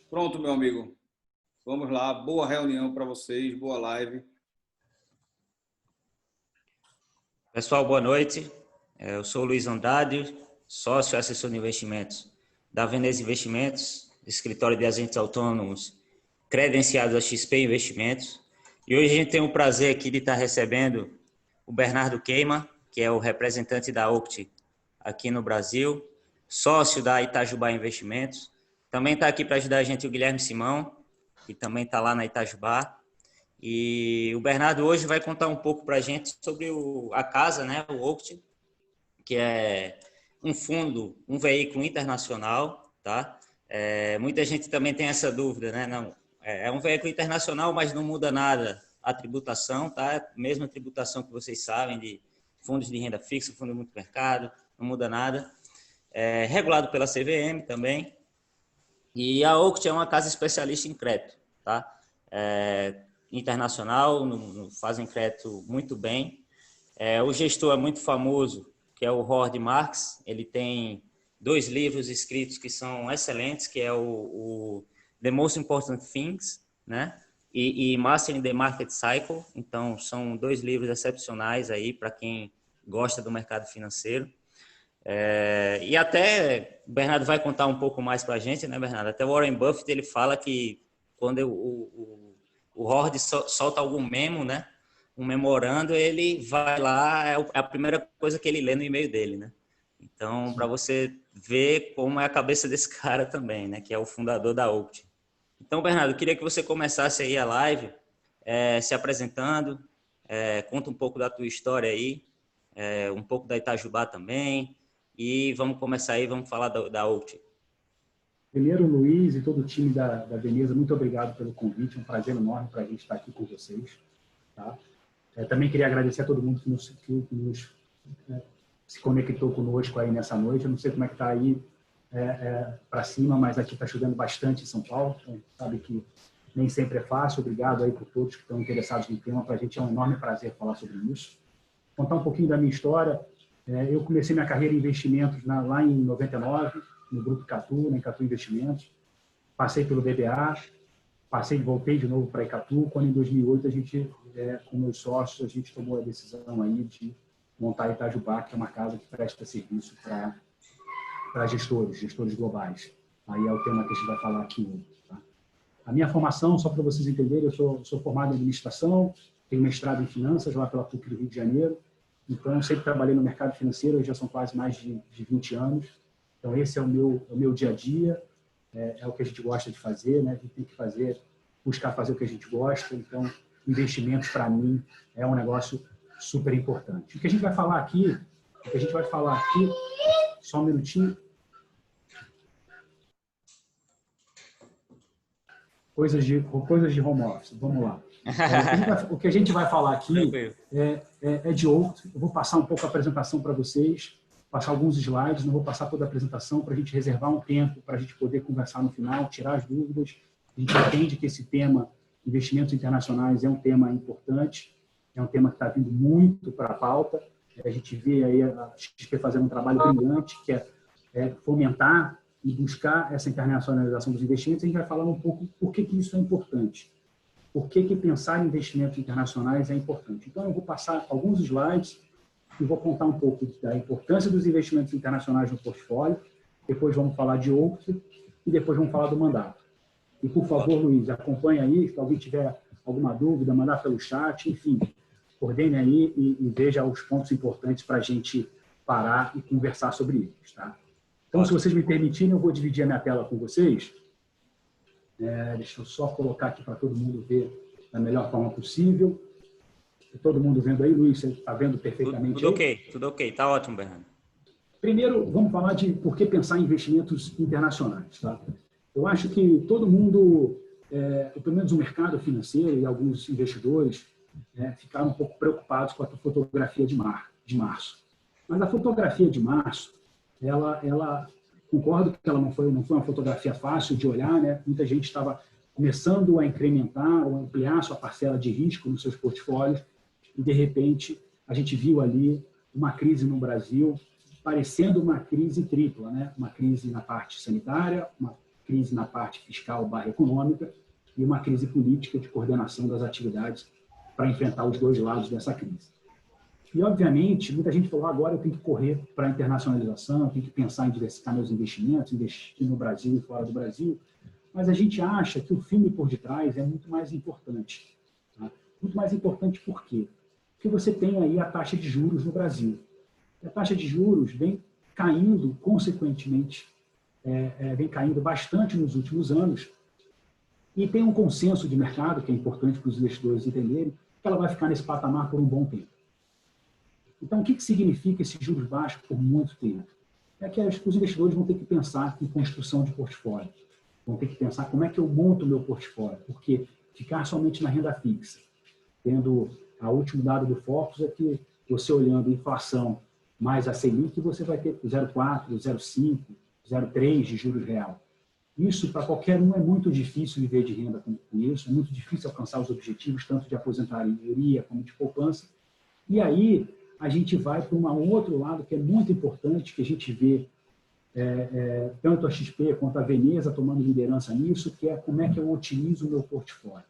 Pronto, meu amigo. Vamos lá. Boa reunião para vocês, boa live. Pessoal, boa noite. Eu sou o Luiz Andrade, sócio e assessor de investimentos da Veneza Investimentos, escritório de agentes autônomos credenciados a XP Investimentos. E hoje a gente tem o prazer aqui de estar recebendo o Bernardo Queima, que é o representante da Oct aqui no Brasil, sócio da Itajubá Investimentos. Também está aqui para ajudar a gente o Guilherme Simão, que também está lá na Itajubá. E o Bernardo hoje vai contar um pouco para a gente sobre a casa, né, o Oct, que é um fundo, um veículo internacional, tá? Muita gente também tem essa dúvida, né? Não, é um veículo internacional, mas não muda nada a tributação, tá? Mesma tributação que vocês sabem de fundos de renda fixa, fundo de multimercado, não muda nada. É regulado pela CVM também. E a Oct é uma casa especialista em crédito, tá? Internacional, fazem crédito muito bem. O gestor é muito famoso, que é o Howard Marks. Ele tem 2 livros escritos que são excelentes, que é o The Most Important Things, né? E Mastering the Market Cycle. Então, são 2 livros excepcionais aí para quem gosta do mercado financeiro. E até o Bernardo vai contar um pouco mais para a gente, né, Bernardo? Até o Warren Buffett ele fala que quando o Howard solta algum memo, né, um memorando, ele vai lá, é a primeira coisa que ele lê no e-mail dele, né? Então, para você ver como é a cabeça desse cara também, né, que é o fundador da Oct. Então, Bernardo, eu queria que você começasse aí a live se apresentando, conta um pouco da tua história aí, um pouco da Itajubá também, e vamos começar aí, vamos falar da Oct. Primeiro, Luiz e todo o time da Veneza, muito obrigado pelo convite, é um prazer enorme para a gente estar aqui com vocês. Tá? Também queria agradecer a todo mundo que se conectou conosco aí nessa noite. Eu não sei como é que está aí para cima, mas aqui está chovendo bastante em São Paulo, então sabe que nem sempre é fácil. Obrigado aí por todos que estão interessados no tema, para a gente é um enorme prazer falar sobre isso. Contar um pouquinho da minha história. Eu comecei minha carreira em investimentos lá em 99, no Grupo Icatu, na Icatu Investimentos. Passei pelo BBA, voltei de novo para a Icatu, quando em 2008 a gente, com meus sócios, a gente tomou a decisão aí de montar a Itajubá, que é uma casa que presta serviço para gestores globais. Aí é o tema que a gente vai falar aqui hoje. Tá? A minha formação, só para vocês entenderem, eu sou formado em administração, tenho mestrado em finanças lá pela PUC do Rio de Janeiro. Então, eu sempre trabalhei no mercado financeiro, já são quase mais de 20 anos. Então, esse é o meu dia a dia, é o que a gente gosta de fazer, né? A gente tem que buscar fazer o que a gente gosta. Então, investimentos, para mim, é um negócio super importante. O que a gente vai falar aqui, só um minutinho. Coisas de home office, vamos lá. O que a gente vai falar aqui é de Oct. Eu vou passar um pouco a apresentação para vocês, passar alguns slides, não vou passar toda a apresentação para a gente reservar um tempo para a gente poder conversar no final, tirar as dúvidas. A gente entende que esse tema, investimentos internacionais, é um tema importante, é um tema que está vindo muito para a pauta. A gente vê aí a XP fazendo um trabalho brilhante, que é fomentar e buscar essa internacionalização dos investimentos. A gente vai falar um pouco por que isso é importante. Por que pensar em investimentos internacionais é importante. Então, eu vou passar alguns slides e vou contar um pouco da importância dos investimentos internacionais no portfólio, depois vamos falar de Oct e depois vamos falar do mandato. E, por favor, Luiz, acompanhe aí, se alguém tiver alguma dúvida, mandar pelo chat, enfim, coordene aí e veja os pontos importantes para a gente parar e conversar sobre eles. Tá? Então, se vocês me permitirem, eu vou dividir a minha tela com vocês. Deixa eu só colocar aqui para todo mundo ver da melhor forma possível. Todo mundo vendo aí, Luiz, você está vendo perfeitamente? Tudo ok, está ótimo, Bernardo. Primeiro, vamos falar de por que pensar em investimentos internacionais. Tá? Eu acho que todo mundo, pelo menos o mercado financeiro e alguns investidores, ficaram um pouco preocupados com a fotografia de março. Mas a fotografia de março, ela concordo que ela não foi uma fotografia fácil de olhar, né? Muita gente estava começando a incrementar ou ampliar sua parcela de risco nos seus portfólios e, de repente, a gente viu ali uma crise no Brasil parecendo uma crise tripla, né? Uma crise na parte sanitária, uma crise na parte fiscal / econômica e uma crise política de coordenação das atividades para enfrentar os dois lados dessa crise. E, obviamente, muita gente falou, agora eu tenho que correr para a internacionalização, eu tenho que pensar em diversificar meus investimentos, investir no Brasil e fora do Brasil, mas a gente acha que o filme por detrás é muito mais importante. Tá? Muito mais importante por quê? Porque você tem aí a taxa de juros no Brasil. E a taxa de juros vem caindo, consequentemente, vem caindo bastante nos últimos anos, e tem um consenso de mercado, que é importante para os investidores entenderem, que ela vai ficar nesse patamar por um bom tempo. Então, o que significa esses juros baixos por muito tempo? É que os investidores vão ter que pensar em construção de portfólio, vão ter que pensar como é que eu monto o meu portfólio, porque ficar somente na renda fixa, tendo o último dado do Focus é que você olhando a inflação mais a Selic, você vai ter 0,4, 0,5, 0,3 de juros real. Isso, para qualquer um, é muito difícil viver de renda com isso, é muito difícil alcançar os objetivos, tanto de aposentadoria como de poupança. E aí, a gente vai para um outro lado que é muito importante, que a gente vê tanto a XP quanto a Veneza tomando liderança nisso, que é como é que eu otimizo o meu portfólio.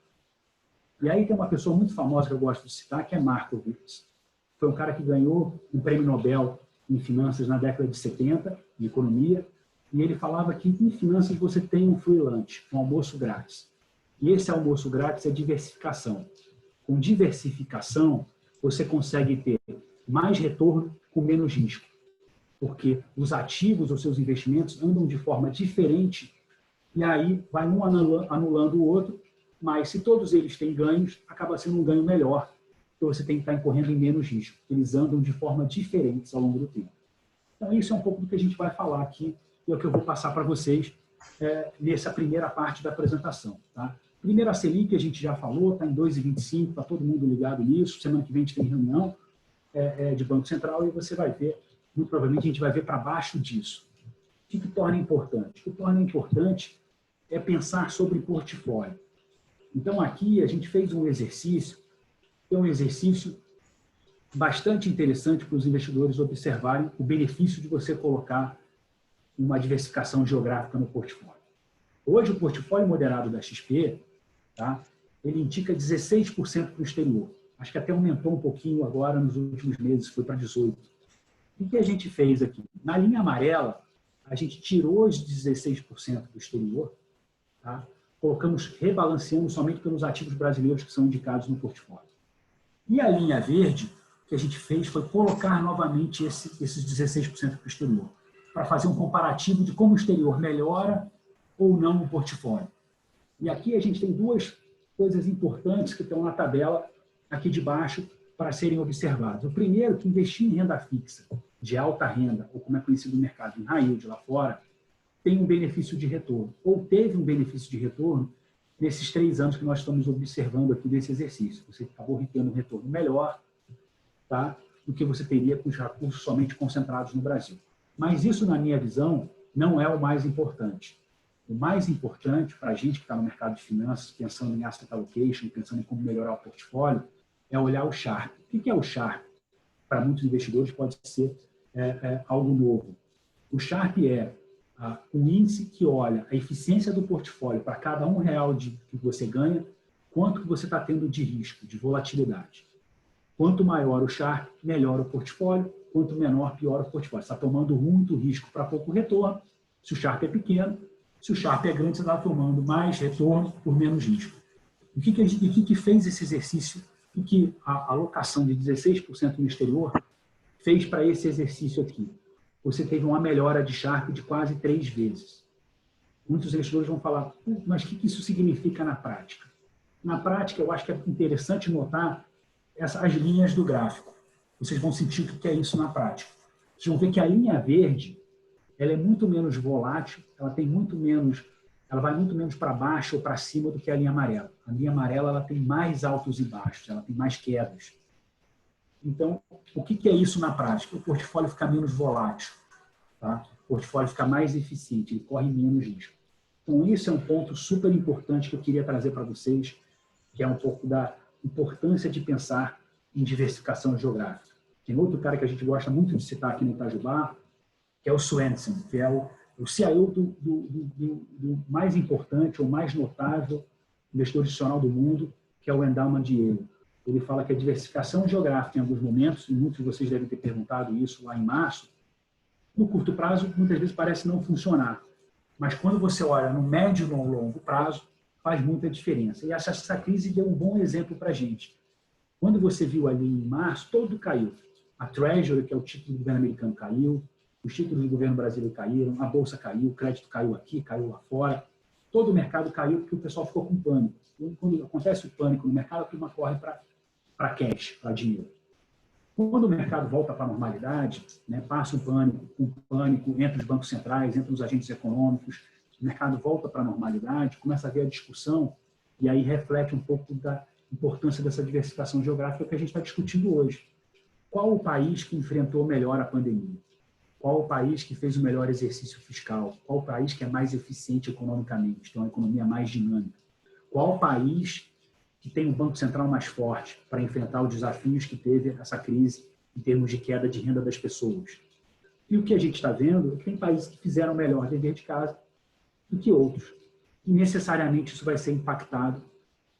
E aí tem uma pessoa muito famosa que eu gosto de citar, que é Markowitz. Foi um cara que ganhou um prêmio Nobel em finanças na década de 70, em economia, e ele falava que em finanças você tem um free lunch, um almoço grátis. E esse almoço grátis é diversificação. Com diversificação, você consegue ter mais retorno com menos risco, porque os ativos ou seus investimentos andam de forma diferente e aí vai um anulando o outro, mas se todos eles têm ganhos, acaba sendo um ganho melhor, porque você tem que estar incorrendo em menos risco. Eles andam de forma diferente ao longo do tempo. Então, isso é um pouco do que a gente vai falar aqui e é o que eu vou passar para vocês nessa primeira parte da apresentação. Tá? Primeiro, a Selic, a gente já falou, está em 2,25, está todo mundo ligado nisso. Semana que vem a gente tem reunião de Banco Central e você vai ver, muito provavelmente a gente vai ver para baixo disso. O que torna importante? O que torna importante é pensar sobre portfólio. Então, aqui a gente fez um exercício, que é um exercício bastante interessante para os investidores observarem o benefício de você colocar uma diversificação geográfica no portfólio. Hoje, o portfólio moderado da XP, tá, ele indica 16% para o exterior. Acho que até aumentou um pouquinho agora nos últimos meses, foi para 18%. O que a gente fez aqui? Na linha amarela, a gente tirou os 16% do exterior, tá? Rebalanceando somente pelos ativos brasileiros que são indicados no portfólio. E a linha verde, o que a gente fez foi colocar novamente esses 16% para o exterior, para fazer um comparativo de como o exterior melhora ou não o portfólio. E aqui a gente tem duas coisas importantes que estão na tabela aqui de baixo para serem observadas. O primeiro, que investir em renda fixa de alta renda, ou como é conhecido no mercado, em high yield lá fora, tem um benefício de retorno, ou teve um benefício de retorno nesses 3 anos que nós estamos observando aqui desse exercício. Você acabou tendo um retorno melhor, tá, do que você teria com os recursos somente concentrados no Brasil. Mas isso, na minha visão, não é o mais importante. O mais importante para a gente que está no mercado de finanças, pensando em asset allocation, pensando em como melhorar o portfólio, é olhar o Sharpe. O que é o Sharpe? Para muitos investidores pode ser algo novo. O Sharpe é um índice que olha a eficiência do portfólio para cada R$1 que você ganha, quanto que você está tendo de risco, de volatilidade. Quanto maior o Sharpe, melhor o portfólio. Quanto menor, pior o portfólio. Você está tomando muito risco para pouco retorno. Se o Sharpe é pequeno, se o Sharpe é grande, você está tomando mais retorno por menos risco. O que fez esse exercício? O que a alocação de 16% no exterior fez para esse exercício aqui? Você teve uma melhora de Sharpe de quase 3 vezes. Muitos investidores vão falar, mas o que isso significa na prática? Na prática, eu acho que é interessante notar as linhas do gráfico. Vocês vão sentir o que é isso na prática. Vocês vão ver que a linha verde ela é muito menos volátil, ela vai muito menos para baixo ou para cima do que a linha amarela. A linha amarela ela tem mais altos e baixos, ela tem mais quedas. Então, o que é isso na prática? O portfólio fica menos volátil, tá? O portfólio fica mais eficiente, ele corre menos risco. Então, esse é um ponto super importante que eu queria trazer para vocês, que é um pouco da importância de pensar em diversificação geográfica. Tem outro cara que a gente gosta muito de citar aqui no Itajubá, que é o Swensen, que é o CIO do mais importante ou mais notável investidor institucional do mundo, que é o Endowment de Yale. Ele fala que a diversificação geográfica, em alguns momentos, e muitos de vocês devem ter perguntado isso lá em março, no curto prazo, muitas vezes parece não funcionar. Mas quando você olha no médio e no longo prazo, faz muita diferença. E essa crise deu um bom exemplo para a gente. Quando você viu ali em março, todo caiu. A Treasury, que é o título do governo americano, caiu. Os títulos do governo brasileiro caíram. A Bolsa caiu. O crédito caiu aqui, caiu lá fora. Todo o mercado caiu porque o pessoal ficou com pânico. Quando acontece o pânico no mercado, a turma corre para cash, para dinheiro. Quando o mercado volta para a normalidade, né, passa um pânico entre os bancos centrais, entre os agentes econômicos, o mercado volta para a normalidade, começa a haver a discussão, e aí reflete um pouco da importância dessa diversificação geográfica que a gente está discutindo hoje. Qual o país que enfrentou melhor a pandemia? Qual o país que fez o melhor exercício fiscal? Qual o país que é mais eficiente economicamente, tem uma economia mais dinâmica? Qual o país que tem um Banco Central mais forte para enfrentar os desafios que teve essa crise em termos de queda de renda das pessoas? E o que a gente está vendo é que tem países que fizeram melhor dever de casa do que outros. E necessariamente isso vai ser impactado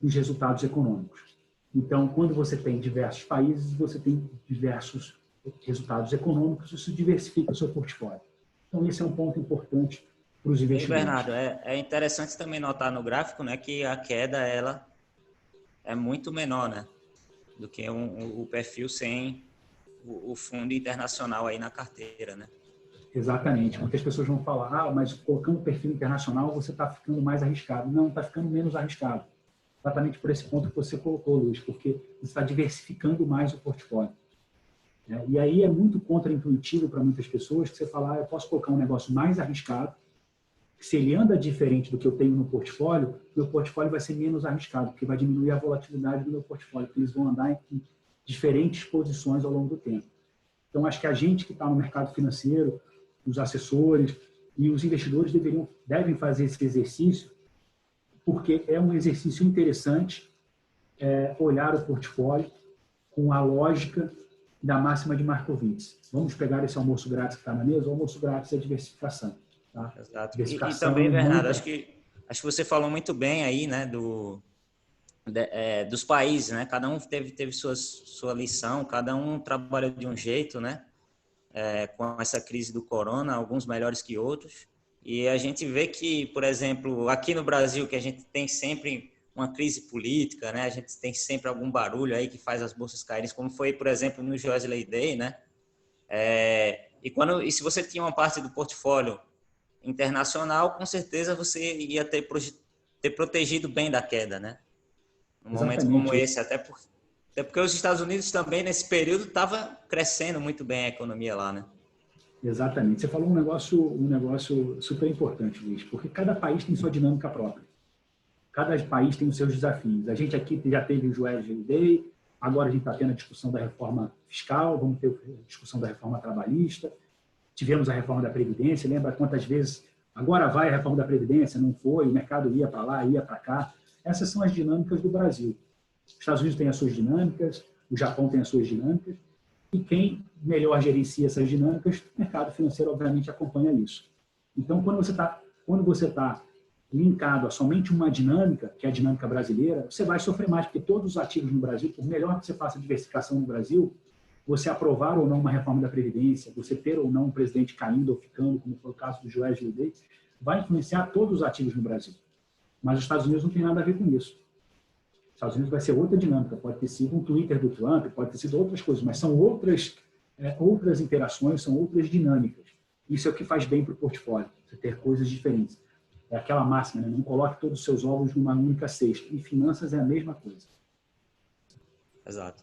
nos resultados econômicos. Então, quando você tem diversos países, você tem diversos resultados econômicos, isso diversifica o seu portfólio. Então, esse é um ponto importante para os investimentos. Bernardo, é interessante também notar no gráfico, né, que a queda ela é muito menor, né, do que o perfil sem o fundo internacional aí na carteira, né? Exatamente, porque as pessoas vão falar, mas colocando o perfil internacional você está ficando mais arriscado. Não, está ficando menos arriscado. Exatamente por esse ponto que você colocou, Luiz, porque você está diversificando mais o portfólio. E aí é muito contraintuitivo para muitas pessoas que você falar, eu posso colocar um negócio mais arriscado, que se ele anda diferente do que eu tenho no portfólio, meu portfólio vai ser menos arriscado, porque vai diminuir a volatilidade do meu portfólio, porque eles vão andar em diferentes posições ao longo do tempo. Então, acho que a gente que está no mercado financeiro, os assessores e os investidores devem fazer esse exercício, porque é um exercício interessante olhar o portfólio com a lógica da máxima de Markowitz. Vamos pegar esse almoço grátis que está na mesa, o almoço grátis é diversificação. Tá? Exato. Diversificação E também, Bernardo, muita... acho que você falou muito bem aí, né, dos países, né? Cada um teve sua lição, cada um trabalha de um jeito, né? Com essa crise do corona, alguns melhores que outros. E a gente vê que, por exemplo, aqui no Brasil, que a gente tem sempre uma crise política, né? A gente tem sempre algum barulho aí que faz as bolsas caírem, como foi, por exemplo, no Joesley Day, né? E se você tinha uma parte do portfólio internacional, com certeza você ia ter protegido bem da queda, né? Num momento como esse, até porque os Estados Unidos também, nesse período, estava crescendo muito bem a economia lá, né? Exatamente. Você falou um negócio super importante, Luiz, porque cada país tem sua dinâmica própria. Cada país tem os seus desafios. A gente aqui já teve o Joesley Day, agora a gente está tendo a discussão da reforma fiscal, vamos ter a discussão da reforma trabalhista, tivemos a reforma da Previdência, lembra quantas vezes agora vai a reforma da Previdência, não foi, o mercado ia para lá, ia para cá. Essas são as dinâmicas do Brasil. Os Estados Unidos têm as suas dinâmicas, o Japão tem as suas dinâmicas, e quem melhor gerencia essas dinâmicas, o mercado financeiro, obviamente, acompanha isso. Então, quando você tá linkado a somente uma dinâmica, que é a dinâmica brasileira, você vai sofrer mais, porque todos os ativos no Brasil, por melhor que você faça diversificação no Brasil, você aprovar ou não uma reforma da Previdência, você ter ou não um presidente caindo ou ficando, como foi o caso do Joesley Day, vai influenciar todos os ativos no Brasil. Mas os Estados Unidos não tem nada a ver com isso. Os Estados Unidos vai ser outra dinâmica, pode ter sido um Twitter do Trump, pode ter sido outras coisas, mas são outras interações, são outras dinâmicas. Isso é o que faz bem para o portfólio, você ter coisas diferentes. É aquela máxima, né? Não coloque todos os seus ovos numa única cesta. E finanças é a mesma coisa. Exato.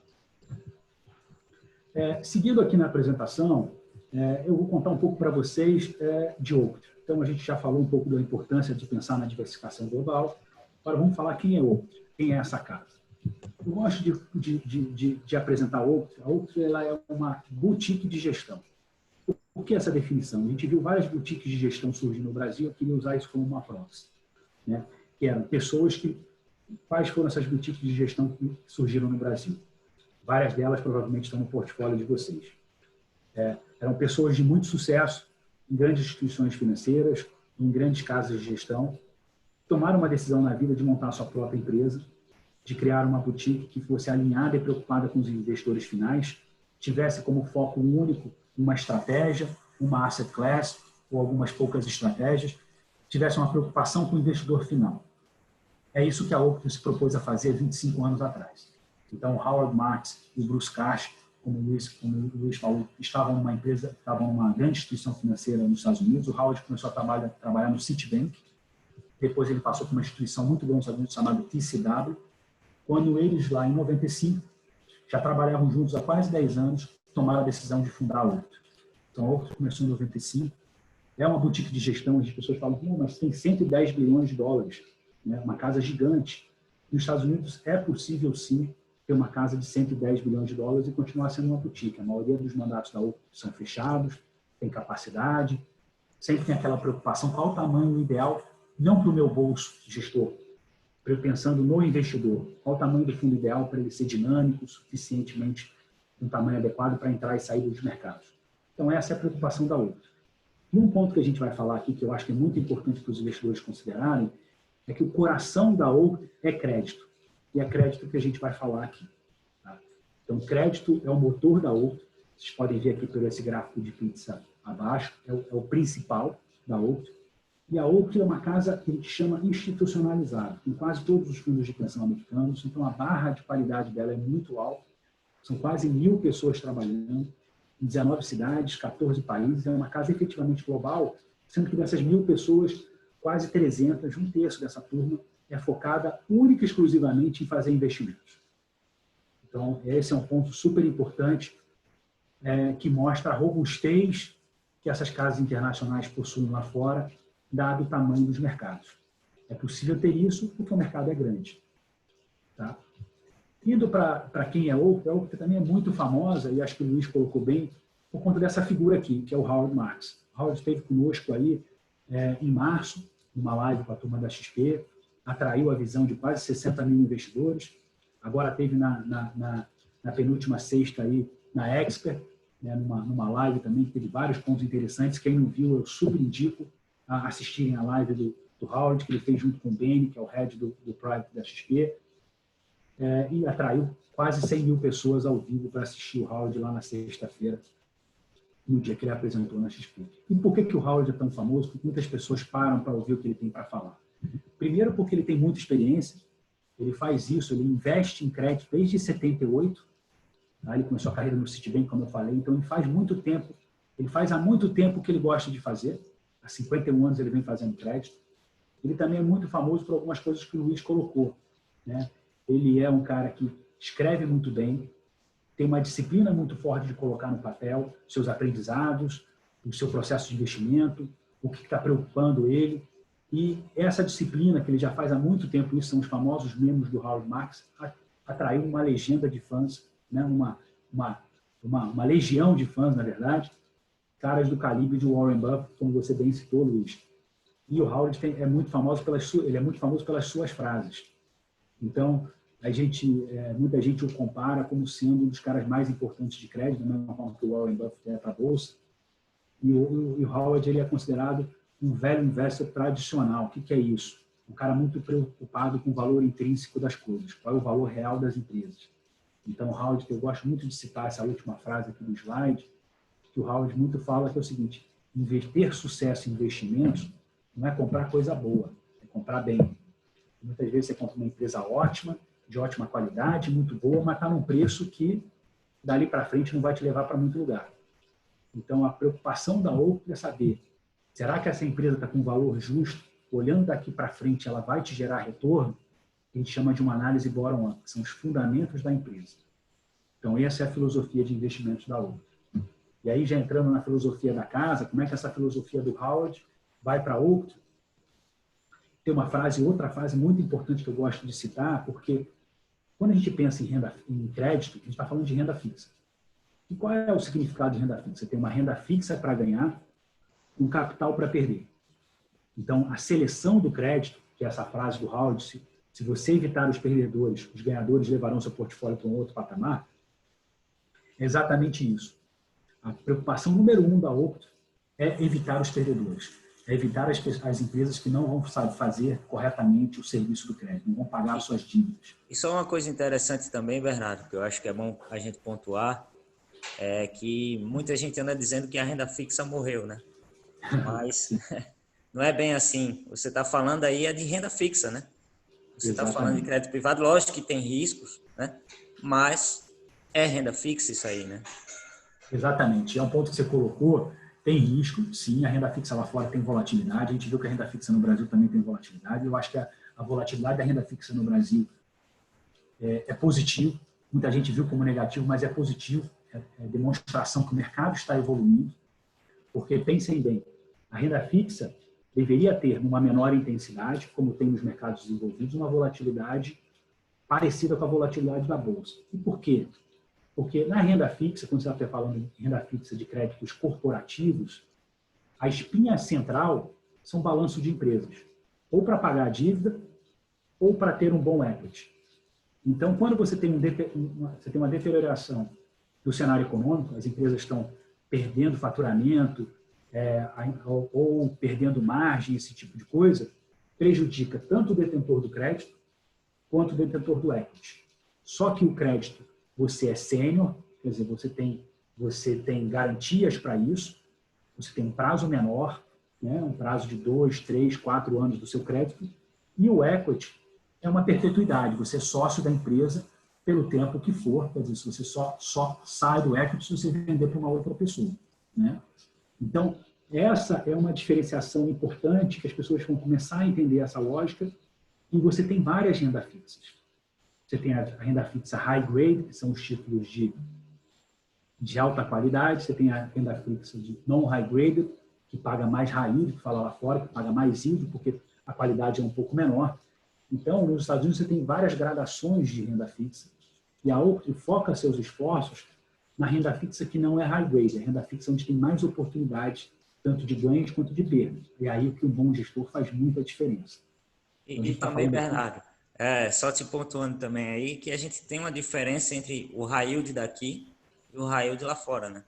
Seguindo aqui na apresentação, eu vou contar um pouco para vocês de Oaktree. Então, a gente já falou um pouco da importância de pensar na diversificação global. Agora, vamos falar quem é Oaktree, quem é essa casa. Eu gosto de apresentar a Oaktree. A Oaktree ela é uma boutique de gestão. Por que essa definição? A gente viu várias boutiques de gestão surgir no Brasil, eu queria usar isso como uma proxy. né? Que eram pessoas que... Quais foram essas boutiques de gestão que surgiram no Brasil? Várias delas provavelmente estão no portfólio de vocês. Eram pessoas de muito sucesso em grandes instituições financeiras, em grandes casas de gestão, tomaram uma decisão na vida de montar a sua própria empresa, de criar uma boutique que fosse alinhada e preocupada com os investidores finais, tivesse como foco único uma estratégia, uma asset class ou algumas poucas estratégias, tivesse uma preocupação com o investidor final. É isso que a Oaktree se propôs a fazer 25 anos atrás. Então, o Howard Marks e o Bruce Cash, como o Luiz falou, estavam numa grande instituição financeira nos Estados Unidos. O Howard começou a trabalhar no Citibank. Depois ele passou por uma instituição muito grande nos Estados Unidos chamada TCW. Quando eles, lá em 95, já trabalhavam juntos há quase 10 anos, tomaram a decisão de fundar a Oaktree. Então, a Oaktree começou em 95. É uma boutique de gestão. As pessoas falam, mas tem 110 bilhões de dólares. Né? Uma casa gigante. Nos Estados Unidos é possível, sim, ter uma casa de 110 bilhões de dólares e continuar sendo uma boutique. A maioria dos mandatos da Oaktree são fechados, tem capacidade, sempre tem aquela preocupação qual o tamanho ideal, não para o meu bolso, gestor, para eu pensando no investidor, qual o tamanho do fundo ideal para ele ser dinâmico, suficientemente um tamanho adequado para entrar e sair dos mercados. Então, essa é a preocupação da Oaktree. E um ponto que a gente vai falar aqui, que eu acho que é muito importante para os investidores considerarem, é que o coração da Oaktree é crédito. E é crédito que a gente vai falar aqui. Tá? Então, crédito é o motor da Oaktree. Vocês podem ver aqui por esse gráfico de pizza abaixo. É o principal da Oaktree. E a Oaktree é uma casa que a gente chama institucionalizada. Tem quase todos os fundos de pensão americanos. Então, a barra de qualidade dela é muito alta. São quase 1.000 pessoas trabalhando em 19 cidades, 14 países. É uma casa efetivamente global, sendo que dessas 1.000 pessoas, quase 300, um terço dessa turma, é focada única e exclusivamente em fazer investimentos. Então, esse é um ponto super importante que mostra a robustez que essas casas internacionais possuem lá fora, dado o tamanho dos mercados. É possível ter isso porque o mercado é grande. Tá? Indo para quem é Oaktree, a Oaktree também é muito famosa, e acho que o Luiz colocou bem, por conta dessa figura aqui, que é o Howard Marks. O Howard esteve conosco aí em março, numa live com a turma da XP, atraiu a visão de quase 60 mil investidores. Agora teve na penúltima sexta aí, na Expert, né, numa live também, que teve vários pontos interessantes. Quem não viu, eu super indico a assistirem a live do Howard, que ele fez junto com o Benny, que é o head do Private da XP, e atraiu quase 100 mil pessoas ao vivo para assistir o Howard lá na sexta-feira, no dia que ele apresentou na XP. E por que o Howard é tão famoso? Porque muitas pessoas param para ouvir o que ele tem para falar. Primeiro, porque ele tem muita experiência, ele faz isso, ele investe em crédito desde 78, tá? Ele começou a carreira no Citibank, como eu falei, então ele faz há muito tempo o que ele gosta de fazer, há 51 anos ele vem fazendo crédito. Ele também é muito famoso por algumas coisas que o Luiz colocou, né? Ele é um cara que escreve muito bem, tem uma disciplina muito forte de colocar no papel seus aprendizados, o seu processo de investimento, o que está preocupando ele. E essa disciplina, que ele já faz há muito tempo, isso são os famosos membros do Howard Marks, atraiu uma legenda de fãs, né? uma legião de fãs, na verdade, caras do calibre de Warren Buffett, como você bem citou, Luiz. E o Howard é muito famoso pelas suas frases. Então, muita gente o compara como sendo um dos caras mais importantes de crédito, da mesma forma que o Warren Buffett é para a Bolsa. E o Howard ele é considerado um velho investor tradicional. O que é isso? Um cara muito preocupado com o valor intrínseco das coisas, qual é o valor real das empresas. Então, o Howard, eu gosto muito de citar essa última frase aqui do slide, que o Howard muito fala, que é o seguinte: ter sucesso em investimentos não é comprar coisa boa, é comprar bem. Muitas vezes você compra uma empresa ótima, de ótima qualidade, muito boa, mas está num preço que dali para frente não vai te levar para muito lugar. Então, a preocupação da Oaktree é saber, será que essa empresa está com um valor justo? Olhando daqui para frente, ela vai te gerar retorno? A gente chama de uma análise bottom-up, que são os fundamentos da empresa. Então, essa é a filosofia de investimentos da Oaktree. E aí, já entrando na filosofia da casa, como é que essa filosofia do Howard vai para a Oaktree? Tem outra frase muito importante que eu gosto de citar, porque quando a gente pensa em crédito, a gente está falando de renda fixa. E qual é o significado de renda fixa? Você tem uma renda fixa para ganhar, um capital para perder. Então, a seleção do crédito que é essa frase do Howard, se você evitar os perdedores, os ganhadores levarão seu portfólio para um outro patamar, é exatamente isso. A preocupação número 1 da Octo é evitar os perdedores, é evitar as empresas que não vão fazer corretamente o serviço do crédito, não vão pagar as suas dívidas. E só uma coisa interessante também, Bernardo, que eu acho que é bom a gente pontuar, é que muita gente anda dizendo que a renda fixa morreu, né? Mas não é bem assim. Você está falando aí é de renda fixa, né? Você está falando de crédito privado, lógico que tem riscos, né? Mas é renda fixa isso aí, né? Exatamente. É um ponto que você colocou. Tem risco, sim. A renda fixa lá fora tem volatilidade. A gente viu que a renda fixa no Brasil também tem volatilidade. Eu acho que a volatilidade da renda fixa no Brasil é positivo. Muita gente viu como negativo, mas é positivo. É demonstração que o mercado está evoluindo. Porque, pensem bem, a renda fixa deveria ter, numa menor intensidade, como tem nos mercados desenvolvidos, uma volatilidade parecida com a volatilidade da Bolsa. E por quê? Porque na renda fixa, quando você está falando de renda fixa de créditos corporativos, a espinha central são balanços de empresas, ou para pagar a dívida, ou para ter um bom equity. Então, quando você tem uma deterioração do cenário econômico, as empresas estão perdendo faturamento, ou perdendo margem, esse tipo de coisa, prejudica tanto o detentor do crédito quanto o detentor do equity. Só que o crédito, você é sênior, quer dizer, você tem garantias para isso, você tem um prazo menor, né, um prazo de 2, 3, 4 anos do seu crédito, e o equity é uma perpetuidade, você é sócio da empresa pelo tempo que for, quer dizer, você só sai do equity se você vender para uma outra pessoa, né? Então, essa é uma diferenciação importante que as pessoas vão começar a entender essa lógica, e você tem várias rendas fixas. Você tem a renda fixa high grade, que são os títulos de alta qualidade. Você tem a renda fixa de non-high grade, que paga mais high yield, que fala lá fora, que paga mais yield, porque a qualidade é um pouco menor. Então, nos Estados Unidos, você tem várias gradações de renda fixa. E a Oaktree foca seus esforços na renda fixa que não é high grade, a renda fixa onde tem mais oportunidades, tanto de ganhos quanto de perdas. E aí que um bom gestor faz muita diferença. E também, Bernardo, só te pontuando também aí, que a gente tem uma diferença entre o high yield daqui e o high yield lá fora, né?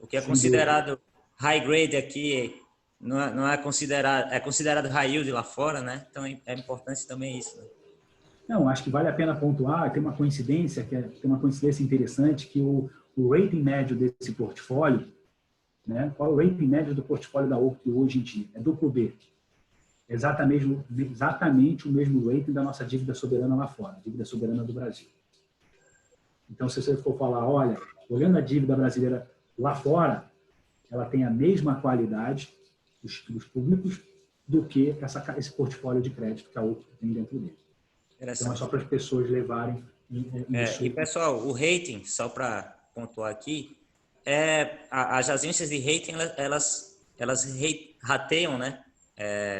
O que é considerado high grade aqui não é considerado high yield lá fora, né? Então é importante também isso, né? Não, acho que vale a pena pontuar, tem uma coincidência interessante, que o rating médio desse portfólio, né? Qual é o rating médio do portfólio da Oaktree hoje em dia? É duplo B. Exatamente o mesmo rating da nossa dívida soberana lá fora, a dívida soberana do Brasil. Então, se você for falar, olha, olhando a dívida brasileira lá fora, ela tem a mesma qualidade dos títulos públicos do que esse portfólio de crédito que a Oaktree tem dentro dele. Então, é só para as pessoas levarem isso. E, pessoal, o rating, só para pontuar aqui, as agências de rating, elas rateiam, né,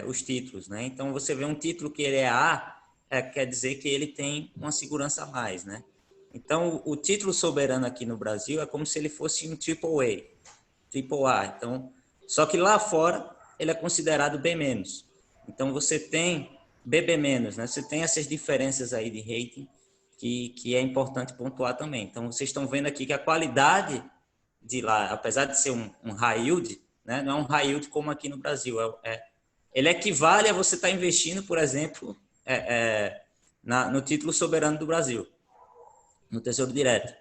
os títulos, né? Então, você vê um título que ele é A, quer dizer que ele tem uma segurança a mais, né? Então, o título soberano aqui no Brasil é como se ele fosse um AAA. Então, só que lá fora ele é considerado B-. Então, você tem BB-, né? Você tem essas diferenças aí de rating que é importante pontuar também. Então, vocês estão vendo aqui que a qualidade de lá, apesar de ser um high yield, né? Não é um high yield como aqui no Brasil. Ele equivale a você estar investindo, por exemplo, no título soberano do Brasil, no Tesouro Direto.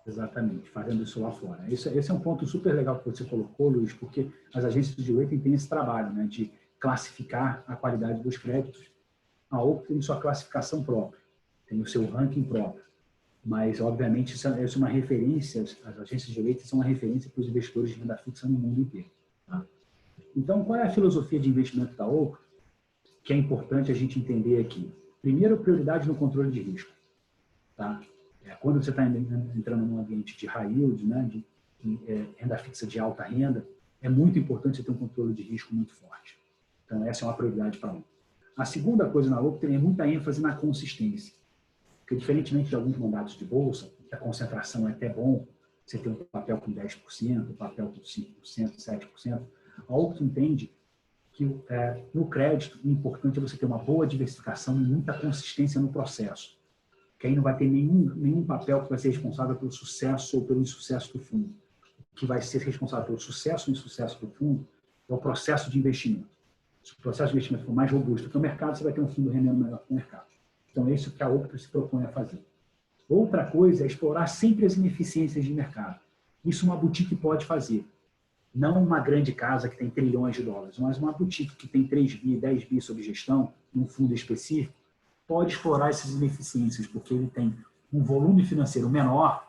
Exatamente, fazendo isso lá fora. Esse é um ponto super legal que você colocou, Luiz, porque as agências de rating têm esse trabalho, né, de classificar a qualidade dos créditos. A Oaktree tem sua classificação própria, tem o seu ranking próprio, mas, obviamente, isso é uma referência, as agências de rating são uma referência para os investidores de renda fixa no mundo inteiro. Tá? Então, qual é a filosofia de investimento da Oaktree, que é importante a gente entender aqui? Primeiro, prioridade no controle de risco. Tá? Quando você está entrando num ambiente de high yield, né, de renda fixa de alta renda, é muito importante você ter um controle de risco muito forte. Então, essa é uma prioridade para um. A segunda coisa na Oaktree é muita ênfase na consistência. Porque, diferentemente de alguns mandatos de bolsa, que a concentração é até bom, você tem um papel com 10%, um papel com 5%, 7%, a Oaktree entende que no crédito, o importante é você ter uma boa diversificação e muita consistência no processo. Que aí não vai ter nenhum papel que vai ser responsável pelo sucesso ou pelo insucesso do fundo. O que vai ser responsável pelo sucesso ou insucesso do fundo é o processo de investimento. Se o processo de investimento for mais robusto que o mercado, você vai ter um fundo rendendo melhor que o mercado. Então, é isso que a Octrio se propõe a fazer. Outra coisa é explorar sempre as ineficiências de mercado. Isso uma boutique pode fazer. Não uma grande casa que tem trilhões de dólares, mas uma boutique que tem 3 bi, 10 bi sob gestão, num fundo específico, pode explorar essas ineficiências, porque ele tem um volume financeiro menor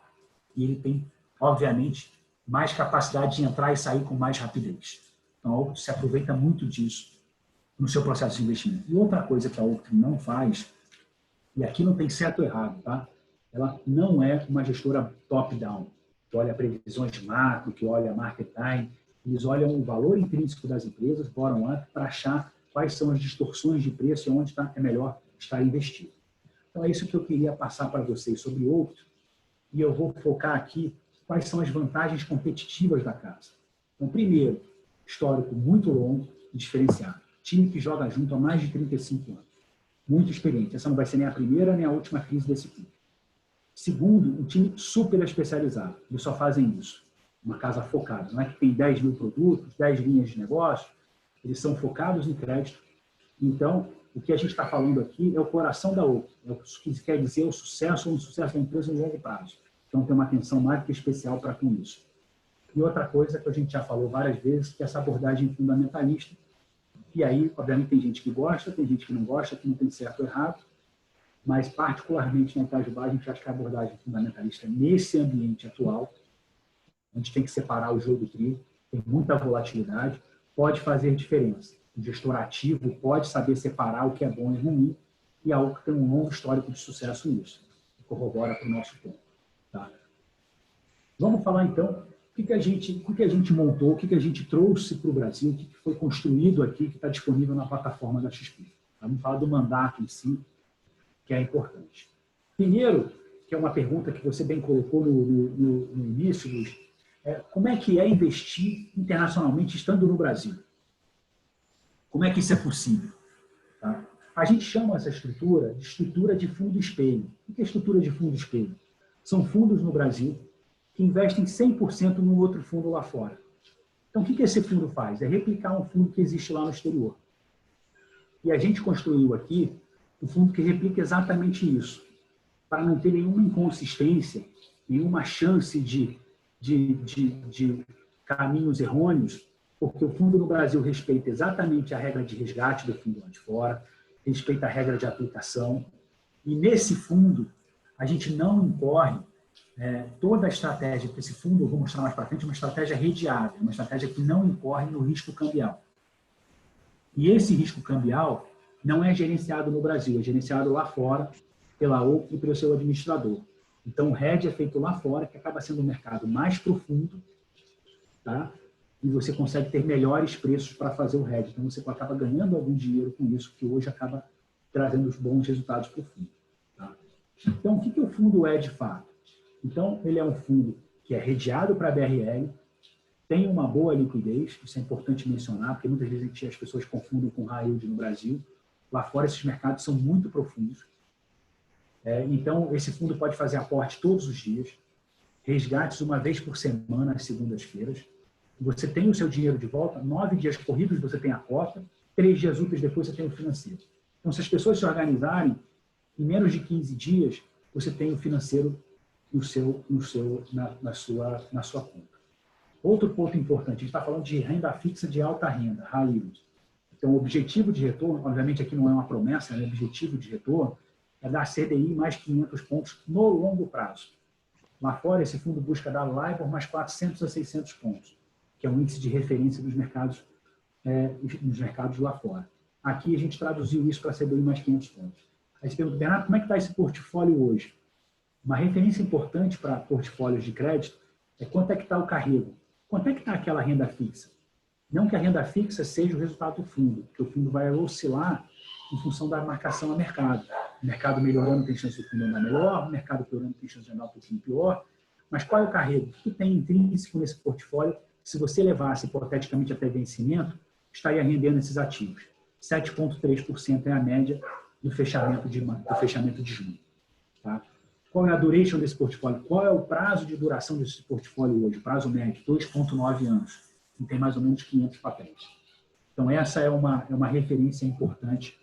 e ele tem, obviamente, mais capacidade de entrar e sair com mais rapidez. Então, a Octrio se aproveita muito disso no seu processo de investimento. E outra coisa que a Octrio não faz, e aqui não tem certo ou errado, tá? Ela não é uma gestora top-down, que olha previsões macro, que olha market time. Eles olham o valor intrínseco das empresas, bottom-up, para achar quais são as distorções de preço e onde é melhor estar investido. Então, é isso que eu queria passar para vocês sobre o Octrio, e eu vou focar aqui quais são as vantagens competitivas da casa. Então, primeiro, histórico muito longo e diferenciado. Time que joga junto há mais de 35 anos. Muito experiente. Essa não vai ser nem a primeira nem a última crise desse clube. Segundo, um time super especializado. Eles só fazem isso. Uma casa focada. Não é que tem 10 mil produtos, 10 linhas de negócio. Eles são focados em crédito. Então, o que a gente está falando aqui é o coração da Octrio. É o que quer dizer o sucesso ou o insucesso da empresa no longo prazo. Então, tem uma atenção mais que especial para com isso. E outra coisa que a gente já falou várias vezes, que é essa abordagem fundamentalista. E aí, obviamente, tem gente que gosta, tem gente que não gosta, que não tem certo ou errado. Mas, particularmente na Itajubá, a gente acha que a abordagem fundamentalista, nesse ambiente atual, a gente tem que separar o jogo do trigo, tem muita volatilidade, pode fazer diferença. O gestor ativo pode saber separar o que é bom e ruim, e é algo que tem um longo histórico de sucesso nisso. Corrobora para o nosso ponto. Tá? Vamos falar, então, o que a gente montou, o que a gente trouxe para o Brasil, o que foi construído aqui, que está disponível na plataforma da XP. Vamos falar do mandato em si, que é importante. Primeiro, que é uma pergunta que você bem colocou no início, Luiz, como é que é investir internacionalmente estando no Brasil? Como é que isso é possível? Tá? A gente chama essa estrutura de estrutura de fundo espelho. O que é estrutura de fundo espelho? São fundos no Brasil que investem 100% num outro fundo lá fora. Então, o que esse fundo faz? É replicar um fundo que existe lá no exterior. E a gente construiu aqui um fundo que replica exatamente isso, para não ter nenhuma inconsistência, nenhuma chance de caminhos errôneos, porque o fundo no Brasil respeita exatamente a regra de resgate do fundo lá de fora, respeita a regra de aplicação, e nesse fundo a gente não incorre toda a estratégia para esse fundo, eu vou mostrar mais para frente, uma estratégia redeada, uma estratégia que não incorre no risco cambial. E esse risco cambial não é gerenciado no Brasil, é gerenciado lá fora pela Octrio e pelo seu administrador. Então, o hedge é feito lá fora, que acaba sendo um mercado mais profundo, tá? E você consegue ter melhores preços para fazer o hedge. Então, você acaba ganhando algum dinheiro com isso, que hoje acaba trazendo os bons resultados para o fundo. Tá? Então, o que o fundo é de fato? Então, ele é um fundo que é redeado para a BRL, tem uma boa liquidez, isso é importante mencionar, porque muitas vezes as pessoas confundem com high yield no Brasil. Lá fora, esses mercados são muito profundos. Então, esse fundo pode fazer aporte todos os dias, resgates uma vez por semana, às segundas-feiras. Você tem o seu dinheiro de volta, 9 dias corridos você tem a cota, 3 dias úteis depois você tem o financeiro. Então, se as pessoas se organizarem, em menos de 15 dias, você tem o financeiro na sua conta. Outro ponto importante, a gente está falando de renda fixa de alta renda, high yield. Então, o objetivo de retorno, obviamente aqui não é uma promessa, o objetivo de retorno é dar CDI mais 500 pontos no longo prazo. Lá fora, esse fundo busca dar LIBOR mais 400 a 600 pontos, que é um índice de referência dos mercados, nos mercados lá fora. Aqui a gente traduziu isso para CDI mais 500 pontos. Aí você pergunta, Bernardo, como é que está esse portfólio hoje? Uma referência importante para portfólios de crédito é quanto é que está o carrego. Quanto é que está aquela renda fixa? Não que a renda fixa seja o resultado do fundo, porque o fundo vai oscilar em função da marcação a mercado. O mercado melhorando tem chance do fundo andar melhor, o mercado piorando tem chance de andar um pouquinho pior. Mas qual é o carrego? O que tem intrínseco nesse portfólio? Se você levasse hipoteticamente até vencimento, estaria rendendo esses ativos. 7,3% é a média do fechamento de junho. Tá? Qual é a duration desse portfólio? Qual é o prazo de duração desse portfólio hoje? O prazo médio, 2,9 anos. E tem mais ou menos 500 papéis. Então, essa é uma referência importante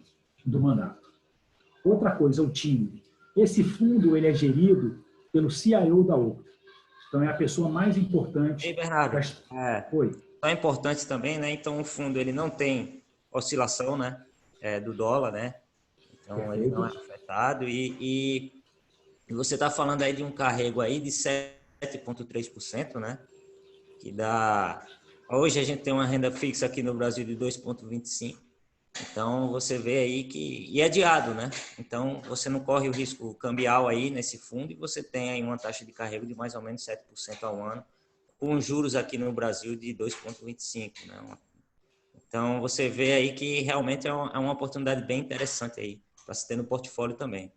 do mandato. Outra coisa, o time. Esse fundo ele é gerido pelo CIO da Oaktree. Então, é a pessoa mais importante. Ei, Bernardo, é importante também, né? Então, o fundo ele não tem oscilação, né? Do dólar, né? Então, perfeito. Ele não é afetado. E você está falando aí de um carrego aí de 7,3%, né? Que dá... Hoje a gente tem uma renda fixa aqui no Brasil de 2,25%. Então, você vê aí que... E é diário, né? Então, você não corre o risco cambial aí nesse fundo e você tem aí uma taxa de carrego de mais ou menos 7% ao ano, com juros aqui no Brasil de 2,25%, né? Então, você vê aí que realmente é uma oportunidade bem interessante aí para se ter no portfólio também.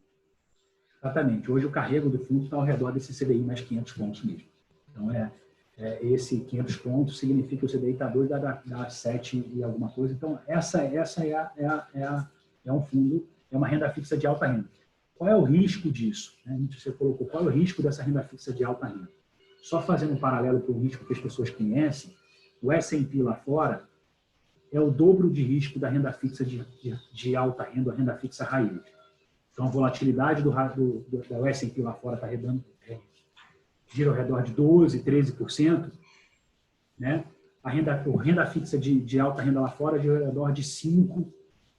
Exatamente. Hoje o carrego do fundo está ao redor desse CDI mais 500 pontos mesmo. Então, esse 500 pontos significa que o CDI está 2, dá 7 e alguma coisa. Então, essa é um fundo, é uma renda fixa de alta renda. Qual é o risco disso? Você colocou qual é o risco dessa renda fixa de alta renda? Só fazendo um paralelo com o risco que as pessoas conhecem, o S&P lá fora é o dobro de risco da renda fixa de alta renda, a renda fixa high yield. Então, a volatilidade da S&P lá fora está gira ao redor de 12%, 13%. Né? A renda fixa de alta renda lá fora gira ao redor de 5%,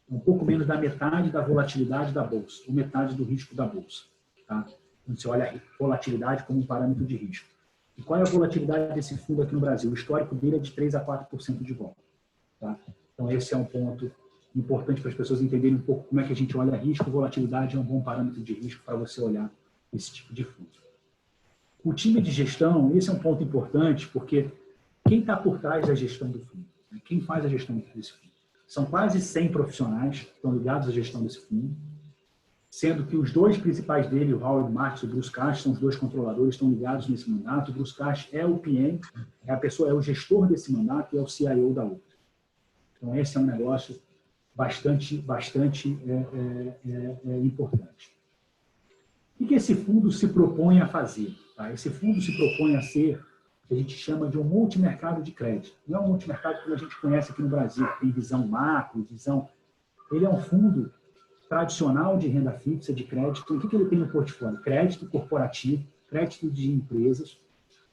um pouco menos da metade da volatilidade da Bolsa, ou metade do risco da Bolsa. Tá? Quando você olha a volatilidade como um parâmetro de risco. E qual é a volatilidade desse fundo aqui no Brasil? O histórico dele é de 3% a 4% de volta. Tá? Então, esse é um ponto importante para as pessoas entenderem um pouco como é que a gente olha risco. Volatilidade é um bom parâmetro de risco para você olhar esse tipo de fundo. O time de gestão, esse é um ponto importante, porque quem está por trás da gestão do fundo? Quem faz a gestão desse fundo? São quase 100 profissionais que estão ligados à gestão desse fundo, sendo que os dois principais dele, o Howard Marks e o Bruce Cash, são os dois controladores, estão ligados nesse mandato. O Bruce Cash é o PM, é o gestor desse mandato e é o CIO da Oaktree. Então, esse é um negócio bastante importante. O que esse fundo se propõe a fazer? Tá? Esse fundo se propõe a ser o que a gente chama de um multimercado de crédito. Não é um multimercado como a gente conhece aqui no Brasil, que tem visão macro, Ele é um fundo tradicional de renda fixa, de crédito. O que ele tem no portfólio? Crédito corporativo, crédito de empresas,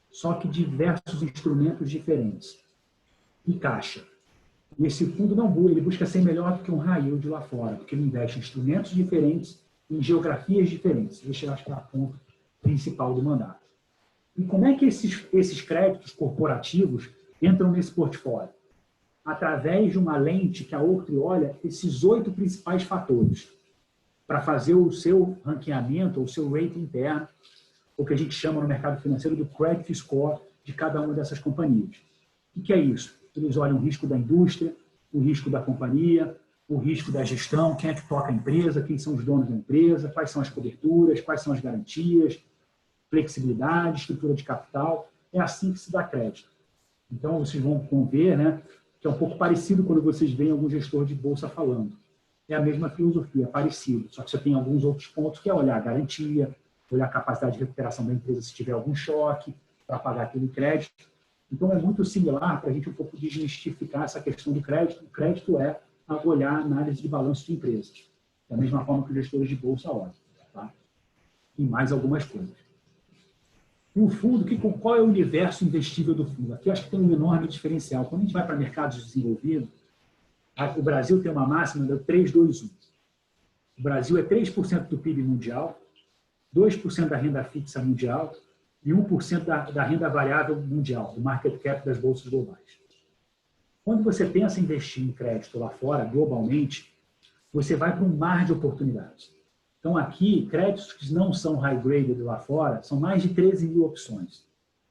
só que diversos instrumentos diferentes. E caixa. E esse fundo ele busca ser melhor do que um high yield lá fora, porque ele investe em instrumentos diferentes, em geografias diferentes. Esse eu acho que é o ponto principal do mandato. E como é que esses créditos corporativos entram nesse portfólio? Através de uma lente que a Oaktree olha esses 8 principais fatores para fazer o seu ranqueamento, ou o seu rating interno, o que a gente chama no mercado financeiro do credit score de cada uma dessas companhias. O que é isso? Eles olham o risco da indústria, o risco da companhia, o risco da gestão, quem é que toca a empresa, quem são os donos da empresa, quais são as coberturas, quais são as garantias, flexibilidade, estrutura de capital. É assim que se dá crédito. Então, vocês vão ver, né, que é um pouco parecido quando vocês veem algum gestor de bolsa falando. É a mesma filosofia, é parecido, só que você tem alguns outros pontos, que é olhar a garantia, olhar a capacidade de recuperação da empresa se tiver algum choque, para pagar aquele crédito. Então, é muito similar para a gente um pouco desmistificar essa questão do crédito. O crédito é olhar a análise de balanço de empresas, da mesma forma que os gestores de bolsa olham. Tá? E mais algumas coisas. E o fundo, qual é o universo investível do fundo? Aqui eu acho que tem um enorme diferencial. Quando a gente vai para mercados desenvolvidos, o Brasil tem uma máxima da 3-2-1. O Brasil é 3% do PIB mundial, 2% da renda fixa mundial e 1% da renda variável mundial, do market cap das bolsas globais. Quando você pensa em investir em crédito lá fora, globalmente, você vai para um mar de oportunidades. Então, aqui, créditos que não são high-graded lá fora, são mais de 13 mil opções.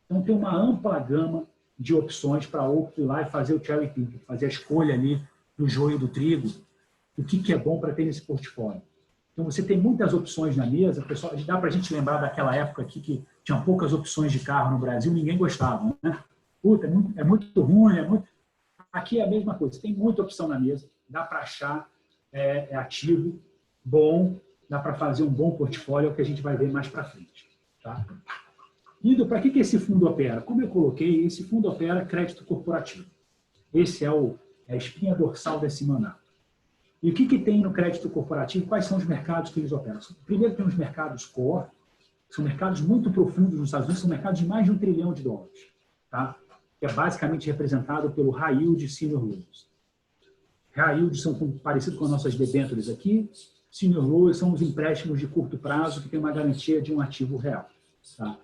Então, tem uma ampla gama de opções para Oaktree ir lá e fazer o cherry picking, fazer a escolha ali do joio do trigo, o que é bom para ter nesse portfólio. Então, você tem muitas opções na mesa. Pessoal, dá para a gente lembrar daquela época aqui que tinha poucas opções de carro no Brasil, ninguém gostava, né? Puta, é muito ruim, Aqui é a mesma coisa, tem muita opção na mesa, dá para achar ativo, bom, dá para fazer um bom portfólio, é o que a gente vai ver mais para frente. Tá? Indo para que esse fundo opera? Como eu coloquei, esse fundo opera crédito corporativo. Esse é a espinha dorsal desse mandato. E o que tem no crédito corporativo? Quais são os mercados que eles operam? Primeiro tem os mercados core, são mercados muito profundos nos Estados Unidos, são mercados de mais de $1 trilhão, tá? Que é basicamente representado pelo High Yield e Senior Loans. High Yield são parecidos com as nossas debêntures aqui, Senior Loans são os empréstimos de curto prazo que tem uma garantia de um ativo real. Tá?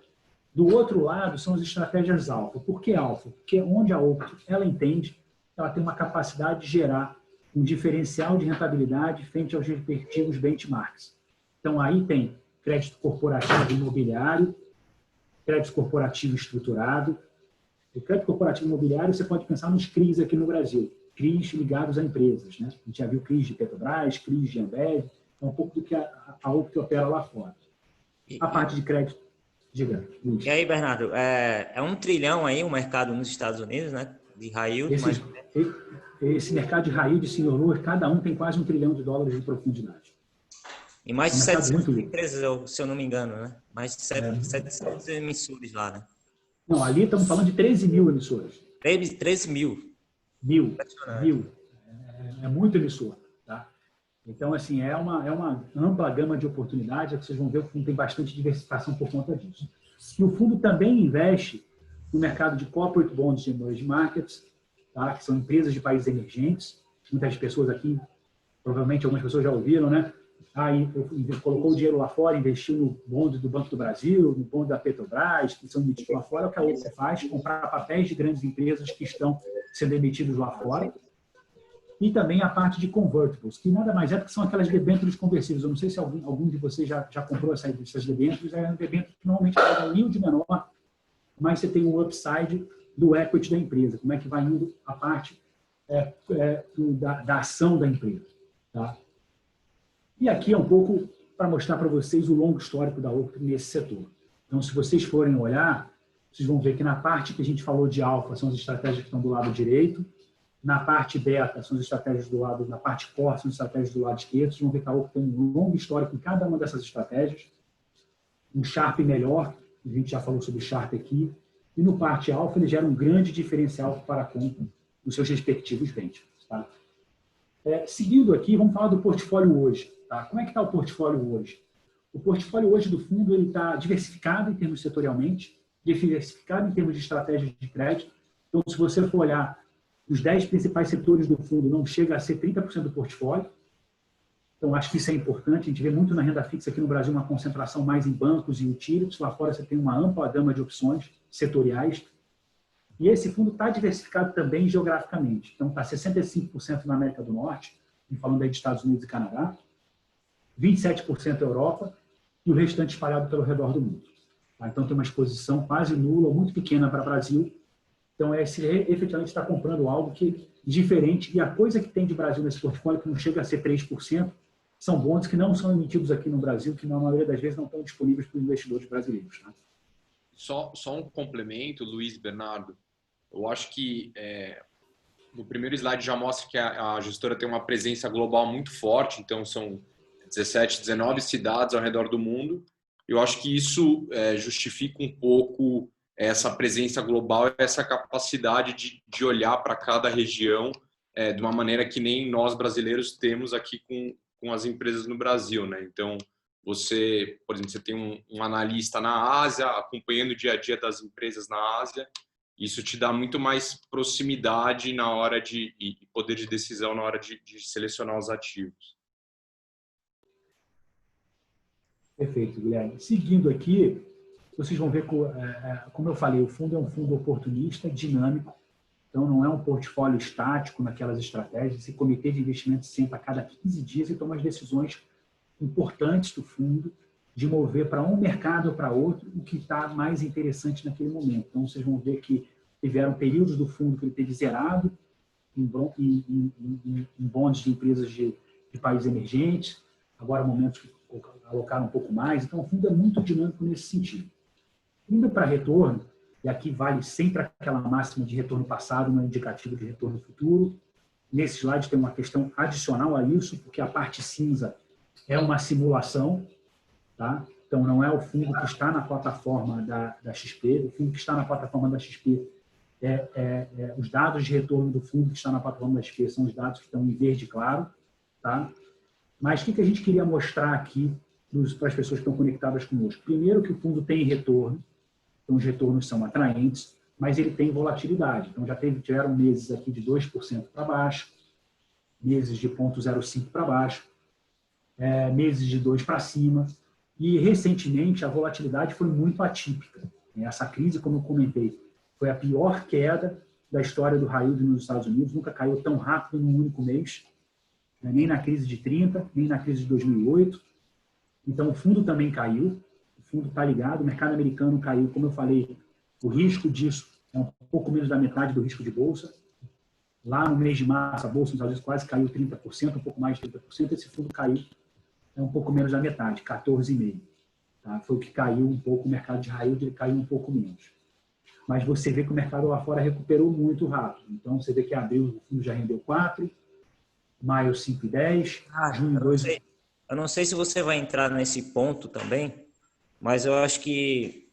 Do outro lado são as estratégias alfa. Por que alfa? Porque onde a Oaktree, ela entende, ela tem uma capacidade de gerar um diferencial de rentabilidade frente aos respectivos benchmarks. Então, aí tem crédito corporativo imobiliário, crédito corporativo estruturado. O crédito corporativo imobiliário, você pode pensar nos CRIs aqui no Brasil, CRIs ligados a empresas. Né? A gente já viu CRIs de Petrobras, CRIs de Ambev, é um pouco do que a Oaktree opera lá fora. A parte de crédito, diga. E aí, Bernardo, é $1 trilhão aí o mercado nos Estados Unidos, né? De high yield, esse mercado de high yield de senior loan, cada um tem quase $1 trilhão de profundidade. E mais de 700 empresas, se eu não me engano, né? Mais de 700 emissores lá, né? Não, ali estamos falando de 13 mil emissores. 13 mil. Mil. É muito emissor, tá? Então, assim, é uma ampla gama de oportunidades, que vocês vão ver que o fundo tem bastante diversificação por conta disso. E o fundo também investe no mercado de corporate bonds de emerging markets, tá? Que são empresas de países emergentes. Muitas pessoas aqui, provavelmente algumas pessoas já ouviram, né? Aí colocou o dinheiro lá fora, investiu no bonde do Banco do Brasil, no bonde da Petrobras, que são emitidos lá fora. É o que a Oaktree faz, comprar papéis de grandes empresas que estão sendo emitidos lá fora. E também a parte de convertibles, que nada mais é do que são aquelas debêntures conversíveis. Eu não sei se algum de vocês já comprou essas debêntures. É um debênture que normalmente tem um yield menor, mas você tem um upside do equity da empresa. Como é que vai indo a parte da ação da empresa. Tá? E aqui é um pouco para mostrar para vocês o longo histórico da Oaktree nesse setor. Então, se vocês forem olhar, vocês vão ver que na parte que a gente falou de alfa são as estratégias que estão do lado direito, na parte beta são as estratégias do lado, na parte core são as estratégias do lado esquerdo. Vocês vão ver que a Oaktree tem um longo histórico em cada uma dessas estratégias, um Sharpe melhor, a gente já falou sobre Sharpe aqui, e no parte alfa ele gera um grande diferencial para com os seus respectivos ventures. Tá? Seguindo aqui, vamos falar do portfólio hoje. Tá? Como é que está o portfólio hoje? O portfólio hoje do fundo está diversificado em termos setorialmente, diversificado em termos de estratégias de crédito. Então, se você for olhar os 10 principais setores do fundo, não chega a ser 30% do portfólio. Então, acho que isso é importante. A gente vê muito na renda fixa aqui no Brasil uma concentração mais em bancos e utilities. Lá fora você tem uma ampla gama de opções setoriais. E esse fundo está diversificado também geograficamente. Então, está 65% na América do Norte, falando aí de Estados Unidos e Canadá, 27% Europa e o restante espalhado pelo redor do mundo. Então, tem uma exposição quase nula ou muito pequena para o Brasil. Então, efetivamente está comprando algo que diferente. E a coisa que tem de Brasil nesse portfólio, que não chega a ser 3%, são bonds que não são emitidos aqui no Brasil, que na maioria das vezes não estão disponíveis para os investidores brasileiros. Tá? Só um complemento, Luiz, Bernardo. Eu acho que no primeiro slide já mostra que a gestora tem uma presença global muito forte, então são 17, 19 cidades ao redor do mundo. Eu acho que isso justifica um pouco essa presença global, essa capacidade de olhar para cada região de uma maneira que nem nós brasileiros temos aqui com as empresas no Brasil, né? Então, você, por exemplo, você tem um analista na Ásia, acompanhando o dia a dia das empresas na Ásia, isso te dá muito mais proximidade na hora e poder de decisão na hora de selecionar os ativos. Perfeito, Guilherme. Seguindo aqui, vocês vão ver, como eu falei, o fundo é um fundo oportunista, dinâmico, então não é um portfólio estático naquelas estratégias. Esse comitê de investimento senta a cada 15 dias e toma as decisões importantes do fundo de mover para um mercado ou para outro o que está mais interessante naquele momento. Então, vocês vão ver que tiveram períodos do fundo que ele teve zerado em bonds de empresas de países emergentes, agora momentos que alocaram um pouco mais. Então, o fundo é muito dinâmico nesse sentido. Indo para retorno, e aqui vale sempre aquela máxima de retorno passado, não é indicativo de retorno futuro. Nesse slide tem uma questão adicional a isso, porque a parte cinza é uma simulação, tá? Então, não é o fundo que está na plataforma da XP, o fundo que está na plataforma da XP os dados de retorno do fundo que está na plataforma da XP são os dados que estão em verde claro, tá? Mas o que a gente queria mostrar aqui para as pessoas que estão conectadas conosco? Primeiro, que o fundo tem retorno, então os retornos são atraentes, mas ele tem volatilidade. Então, já tiveram meses aqui de 2% para baixo, meses de 0,05 para baixo, meses de 2 para cima, e recentemente a volatilidade foi muito atípica. Essa crise, como eu comentei, foi a pior queda da história do high yield nos Estados Unidos, nunca caiu tão rápido num único mês, nem na crise de 30, nem na crise de 2008. Então, o fundo também caiu, o fundo está ligado, o mercado americano caiu, como eu falei, o risco disso é um pouco menos da metade do risco de bolsa. Lá no mês de março, a bolsa nos Estados Unidos quase caiu 30%, um pouco mais de 30%, esse fundo caiu um pouco menos da metade, 14,5%. Tá? Foi o que caiu um pouco, o mercado de high yield ele caiu um pouco menos. Mas você vê que o mercado lá fora recuperou muito rápido. Então, você vê que abril o fundo já rendeu 4, maio 5,10, junho 2. Eu não sei se você vai entrar nesse ponto também, mas eu acho que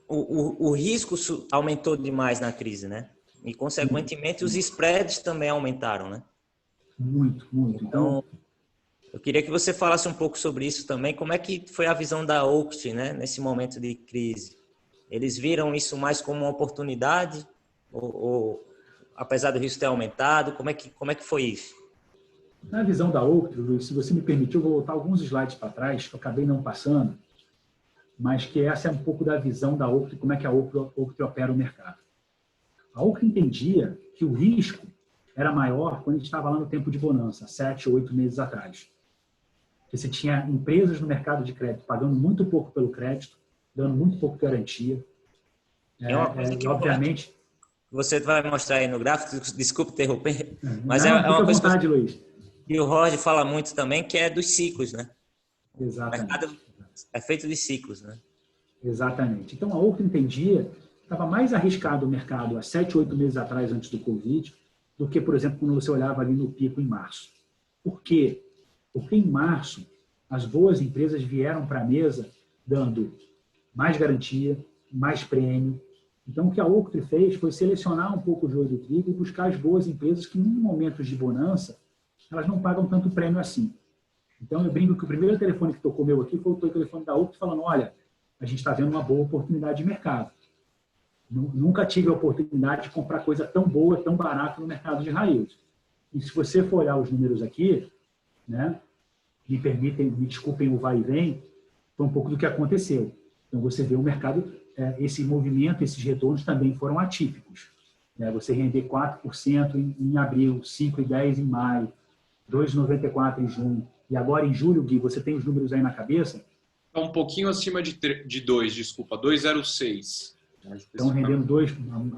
o risco aumentou demais na crise, né? E, consequentemente, os spreads também aumentaram, né? Muito, muito. Então, eu queria que você falasse um pouco sobre isso também. Como é que foi a visão da Oaktree, né, nesse momento de crise? Eles viram isso mais como uma oportunidade? Ou apesar do risco ter aumentado, como é que foi isso? Na visão da Oaktree, Luiz, se você me permitir, eu vou voltar alguns slides para trás, que eu acabei não passando, mas que essa é um pouco da visão da Oaktree, como é que a Oaktree opera o mercado. A Oaktree entendia que o risco era maior quando a gente estava lá no tempo de bonança, 7 ou 8 meses atrás. Porque você tinha empresas no mercado de crédito pagando muito pouco pelo crédito, dando muito pouco garantia. É uma coisa que obviamente você vai mostrar aí no gráfico, desculpe interromper, mas não, é uma coisa vontade, Luiz. que o Jorge fala muito também, que é dos ciclos, né? Exatamente. O mercado é feito de ciclos, né? Exatamente. Então, a Oaktree entendia que estava mais arriscado o mercado há 7, 8 meses atrás, antes do Covid, do que, por exemplo, quando você olhava ali no pico em março. Por quê? Porque em março, as boas empresas vieram para a mesa dando mais garantia, mais prêmio. Então, o que a Oaktree fez foi selecionar um pouco o joio do trigo e buscar as boas empresas que, em momentos de bonança, elas não pagam tanto prêmio assim. Então, eu brinco que o primeiro telefone que tocou meu aqui foi o telefone da Oaktree falando, olha, a gente está vendo uma boa oportunidade de mercado. Nunca tive a oportunidade de comprar coisa tão boa, tão barata no mercado de high yield. E se você for olhar os números aqui, né, me desculpem o vai e vem, foi um pouco do que aconteceu. Então, você vê o mercado, esse movimento, esses retornos também foram atípicos. Você render 4% em abril, 5,10% em maio, 2,94% em junho, e agora em julho, Gui, você tem os números aí na cabeça? É um pouquinho acima de 2, desculpa, 2,06. Estão rendendo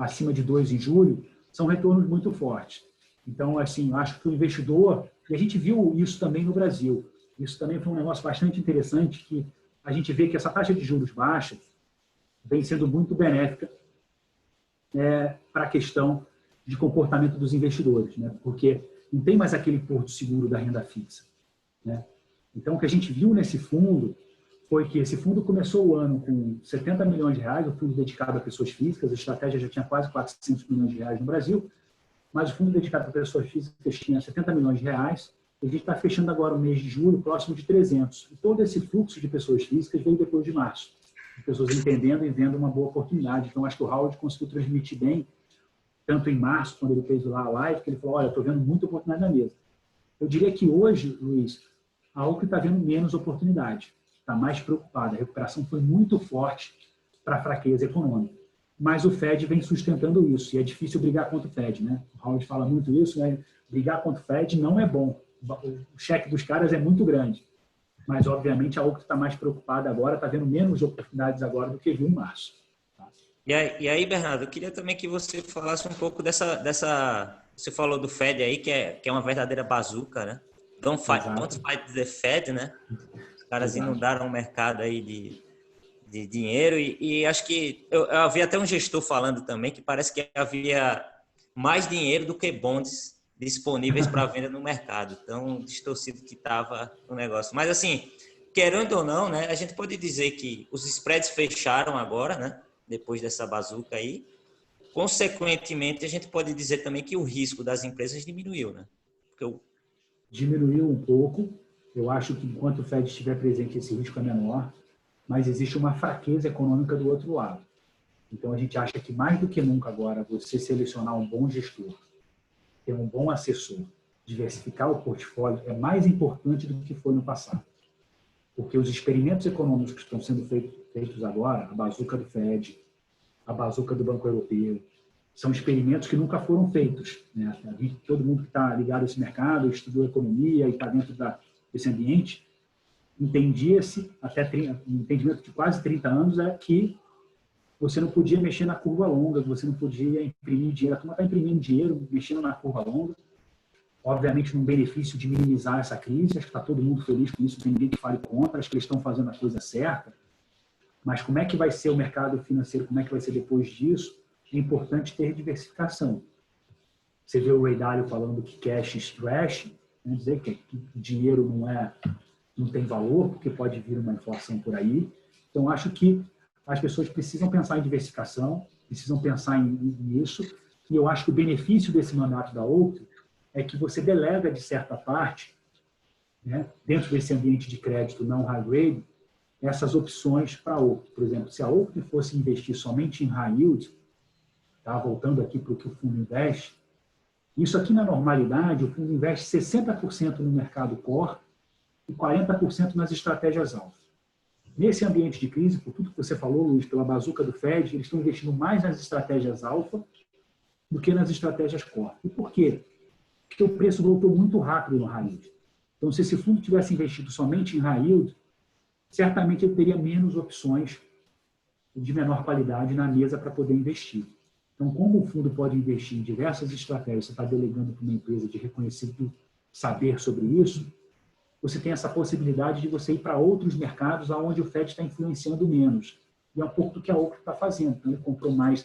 acima de 2 em julho, são retornos muito fortes. Então, assim, acho que o investidor, e a gente viu isso também no Brasil, isso também foi um negócio bastante interessante, que a gente vê que essa taxa de juros baixa vem sendo muito benéfica para a questão de comportamento dos investidores, né? Porque não tem mais aquele porto seguro da renda fixa, né? Então, o que a gente viu nesse fundo foi que esse fundo começou o ano com 70 milhões de reais, o fundo dedicado a pessoas físicas, a estratégia já tinha quase 400 milhões de reais no Brasil, mas o fundo dedicado a pessoas físicas tinha 70 milhões de reais, e a gente está fechando agora o mês de julho próximo de 300. E todo esse fluxo de pessoas físicas veio depois de março, de pessoas entendendo e vendo uma boa oportunidade. Então, acho que o Howard conseguiu transmitir bem, tanto em março, quando ele fez lá a live, que ele falou, olha, estou vendo muita oportunidade na mesa. Eu diria que hoje, Luiz, a Oaktree está vendo menos oportunidade, está mais preocupada. A recuperação foi muito forte para a fraqueza econômica. Mas o Fed vem sustentando isso, e é difícil brigar contra o Fed, né? O Howard fala muito isso, né? Brigar contra o Fed não é bom. O cheque dos caras é muito grande. Mas, obviamente, a Oaktree está mais preocupada agora, está vendo menos oportunidades agora do que viu em março. Tá? E aí, Bernardo, eu queria também que você falasse um pouco dessa... Você falou do Fed aí, que é uma verdadeira bazuca, né? Don't fight the Fed, né? Os caras inundaram o mercado aí de de dinheiro e acho que eu havia até um gestor falando também que parece que havia mais dinheiro do que bonds disponíveis para venda no mercado. Tão distorcido que estava o negócio. Mas assim, querendo ou não, né, a gente pode dizer que os spreads fecharam agora, né, depois dessa bazuca aí. Consequentemente, a gente pode dizer também que o risco das empresas diminuiu, né? Porque diminuiu um pouco. Eu acho que enquanto o Fed estiver presente, esse risco é menor, mas existe uma fraqueza econômica do outro lado. Então, a gente acha que mais do que nunca agora, você selecionar um bom gestor, ter um bom assessor, diversificar o portfólio é mais importante do que foi no passado. Porque os experimentos econômicos que estão sendo feitos agora, a bazuca do Fed, a bazuca do Banco Europeu, são experimentos que nunca foram feitos, né? Todo mundo que está ligado a esse mercado, estudou economia e está dentro desse ambiente, entendia-se, um entendimento de quase 30 anos, é que você não podia mexer na curva longa, você não podia imprimir dinheiro. A turma está imprimindo dinheiro, mexendo na curva longa, obviamente num benefício de minimizar essa crise. Acho que está todo mundo feliz com isso, não tem ninguém que fale contra, acho que eles estão fazendo a coisa certa. Mas como é que vai ser o mercado financeiro, como é que vai ser depois disso, é importante ter diversificação. Você vê o Ray Dalio falando que cash is trash, quer dizer que dinheiro não tem valor, porque pode vir uma inflação por aí. Então, acho que as pessoas precisam pensar em diversificação, precisam pensar nisso, e eu acho que o benefício desse mandato da Oaktree é que você delega, de certa parte, né, dentro desse ambiente de crédito não high grade, essas opções para a Oaktree. Por exemplo, se a Oaktree fosse investir somente em high yield, tá, voltando aqui para o que o fundo investe, isso aqui na normalidade, o fundo investe 60% no mercado core e 40% nas estratégias alfa. Nesse ambiente de crise, por tudo que você falou, Luiz, pela bazuca do Fed, eles estão investindo mais nas estratégias alfa do que nas estratégias core. E por quê? Porque o preço voltou muito rápido no high yield. Então, se esse fundo tivesse investido somente em high yield, certamente ele teria menos opções de menor qualidade na mesa para poder investir. Então, como o fundo pode investir em diversas estratégias, você está delegando para uma empresa de reconhecido saber sobre isso, você tem essa possibilidade de você ir para outros mercados onde o Fed está influenciando menos. E é um pouco do que a Oaktree está fazendo. Então, ele comprou mais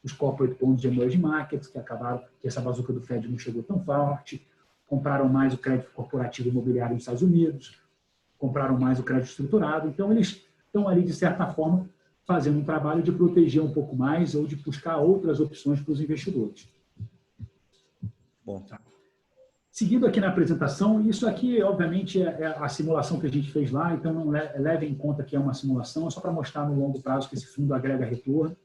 os corporate bonds de emerging markets, que acabaram, que essa bazuca do Fed não chegou tão forte, compraram mais o crédito corporativo imobiliário nos Estados Unidos, compraram mais o crédito estruturado. Então, eles estão ali, de certa forma, fazendo um trabalho de proteger um pouco mais ou de buscar outras opções para os investidores. Bom, tá. Seguindo aqui na apresentação, isso aqui, obviamente, é a simulação que a gente fez lá, então não leve em conta que é uma simulação, é só para mostrar no longo prazo que esse fundo agrega retorno.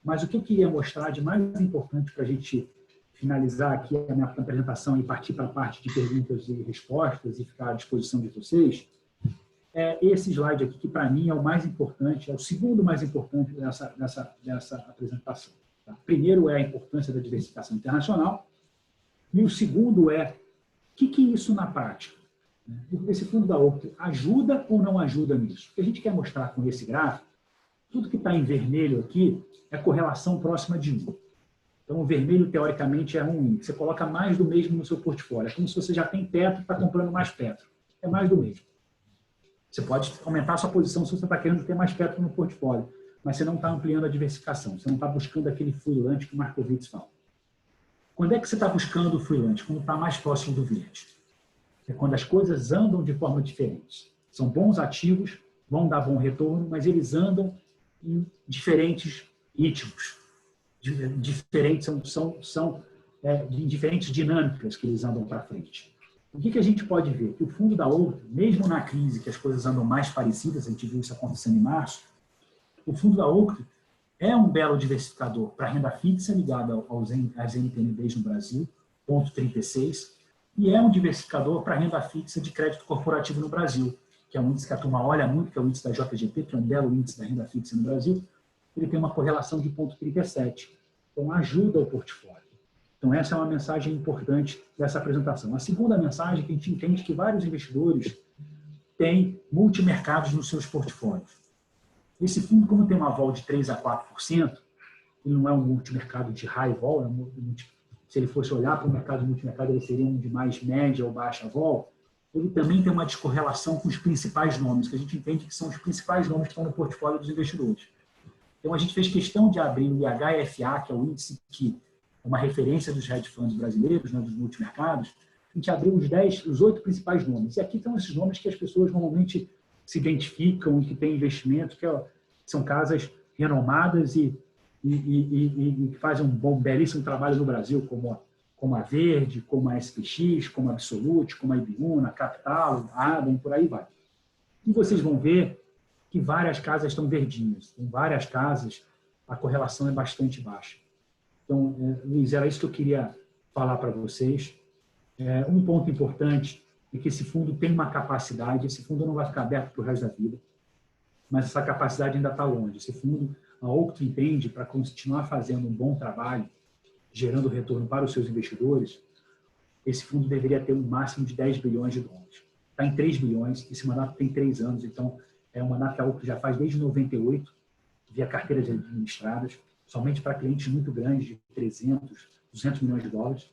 Mas o que eu queria mostrar de mais importante para a gente finalizar aqui a minha apresentação e partir para a parte de perguntas e respostas e ficar à disposição de vocês, é esse slide aqui, que para mim é o mais importante, é o segundo mais importante dessa apresentação. Tá? Primeiro é a importância da diversificação internacional, e o segundo é, o que é isso na prática? Esse fundo da Oaktree ajuda ou não ajuda nisso? O que a gente quer mostrar com esse gráfico, tudo que está em vermelho aqui é correlação próxima de 1. Então, o vermelho, teoricamente, é 1. Você coloca mais do mesmo no seu portfólio. É como se você já tem Petro e está comprando mais Petro. É mais do mesmo. Você pode aumentar a sua posição se você está querendo ter mais Petro no portfólio, mas você não está ampliando a diversificação. Você não está buscando aquele freelance que o Markowitz fala. Quando é que você está buscando o freelance? Quando está mais próximo do verde. É quando as coisas andam de forma diferente. São bons ativos, vão dar bom retorno, mas eles andam em diferentes ritmos. Diferentes, são em diferentes dinâmicas que eles andam para frente. O que a gente pode ver? Que o fundo da Oaktree, mesmo na crise, que as coisas andam mais parecidas, a gente viu isso acontecendo em março, o fundo da Oaktree é um belo diversificador para renda fixa ligada às NTNBs no Brasil, ponto 36, e é um diversificador para renda fixa de crédito corporativo no Brasil, que é um índice que a turma olha muito, que é o índice da JGP, que é um belo índice da renda fixa no Brasil. Ele tem uma correlação de ponto 37. Então, ajuda o portfólio. Então, essa é uma mensagem importante dessa apresentação. A segunda mensagem é que a gente entende que vários investidores têm multimercados nos seus portfólios. Esse fundo, como tem uma vol de 3% a 4%, ele não é um multimercado de high vol, se ele fosse olhar para o mercado multimercado, ele seria um de mais média ou baixa vol. ele também tem uma descorrelação com os principais nomes, que a gente entende que são os principais nomes que estão no portfólio dos investidores. Então, a gente fez questão de abrir o IHFA, que é o índice que é uma referência dos hedge funds brasileiros, né, dos multimercados. A gente abriu os 8 principais nomes. E aqui estão esses nomes que as pessoas normalmente se identificam e que têm investimento, que são casas renomadas e que fazem um belíssimo trabalho no Brasil, como a Verde, como a SPX, como a Absolute, como a Ibiúna, Capital, a Adam, por aí vai. E vocês vão ver que várias casas estão verdinhas. Em várias casas, a correlação é bastante baixa. Então, Luiz, era isso que eu queria falar para vocês. Um ponto importante é que esse fundo tem uma capacidade, esse fundo não vai ficar aberto para o resto da vida, mas essa capacidade ainda está longe. Esse fundo, a Oaktree entende, para continuar fazendo um bom trabalho, gerando retorno para os seus investidores, esse fundo deveria ter um máximo de 10 bilhões de dólares. Está em 3 bilhões, esse mandato tem 3 anos, então é um mandato que a Oaktree já faz desde 98, via carteiras administradas, somente para clientes muito grandes, de 300, 200 milhões de dólares.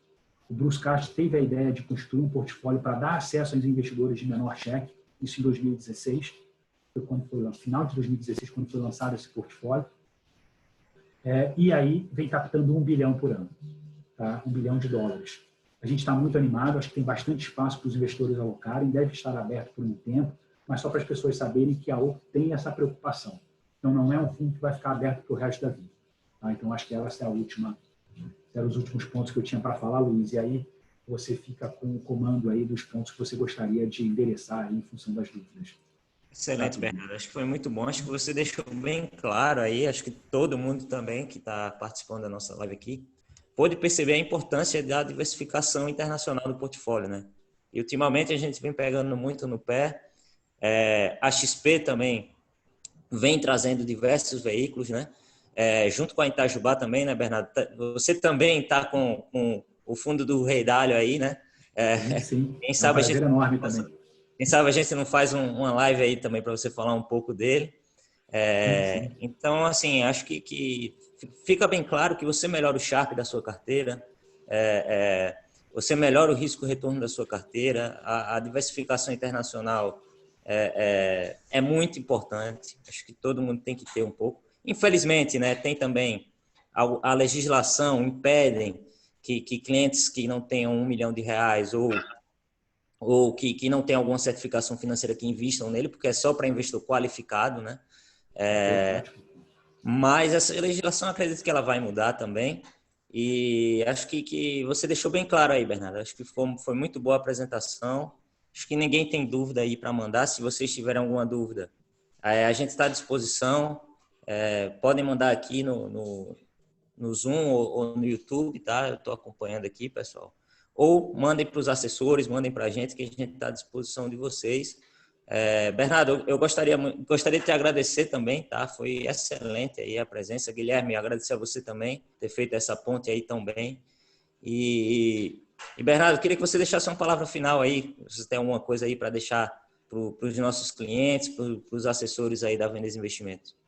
O Bruce Castro teve a ideia de construir um portfólio para dar acesso aos investidores de menor cheque, isso em 2016, foi no final de 2016, quando foi lançado esse portfólio. E aí vem captando 1 bilhão por ano, tá? 1 bilhão de dólares. A gente está muito animado, acho que tem bastante espaço para os investidores alocarem, deve estar aberto por um tempo, mas só para as pessoas saberem que a Oaktree tem essa preocupação. Então, não é um fundo que vai ficar aberto para o resto da vida. Tá? Então, acho que essa é eram os últimos pontos que eu tinha para falar, Luiz. E aí você fica com o comando aí dos pontos que você gostaria de endereçar aí, em função das dúvidas. Excelente, Bernardo. Acho que foi muito bom. Acho que você deixou bem claro aí. Acho que todo mundo também que está participando da nossa live aqui pôde perceber a importância da diversificação internacional do portfólio, né? E ultimamente a gente vem pegando muito no pé. A XP também vem trazendo diversos veículos, né? Junto com a Itajubá também, né, Bernardo? Você também está com o fundo do Rei Dalio aí, né? Sim. Quem sabe é um prazer enorme também. Quem sabe a gente não faz uma live aí também para você falar um pouco dele. Sim. Então, assim, acho que fica bem claro que você melhora o Sharpe da sua carteira, você melhora o risco-retorno da sua carteira, a diversificação internacional é muito importante. Acho que todo mundo tem que ter um pouco. Infelizmente, né, tem também a legislação impedem que clientes que não tenham R$1 milhão ou que não tem alguma certificação financeira que investam nele, porque é só para investidor qualificado, né? Mas essa legislação, acredito que ela vai mudar também. E acho que você deixou bem claro aí, Bernardo. Acho que foi muito boa a apresentação. Acho que ninguém tem dúvida aí para mandar. Se vocês tiverem alguma dúvida, a gente está à disposição. Podem mandar aqui no Zoom ou no YouTube, tá? Eu estou acompanhando aqui, pessoal. Ou mandem para os assessores, mandem para a gente, que a gente está à disposição de vocês. Bernardo, eu gostaria de te agradecer também, tá? Foi excelente aí a presença. Guilherme, agradecer a você também, ter feito essa ponte aí tão bem. E Bernardo, queria que você deixasse uma palavra final aí, se você tem alguma coisa aí para deixar para os nossos clientes, para os assessores aí da Veneza Investimentos.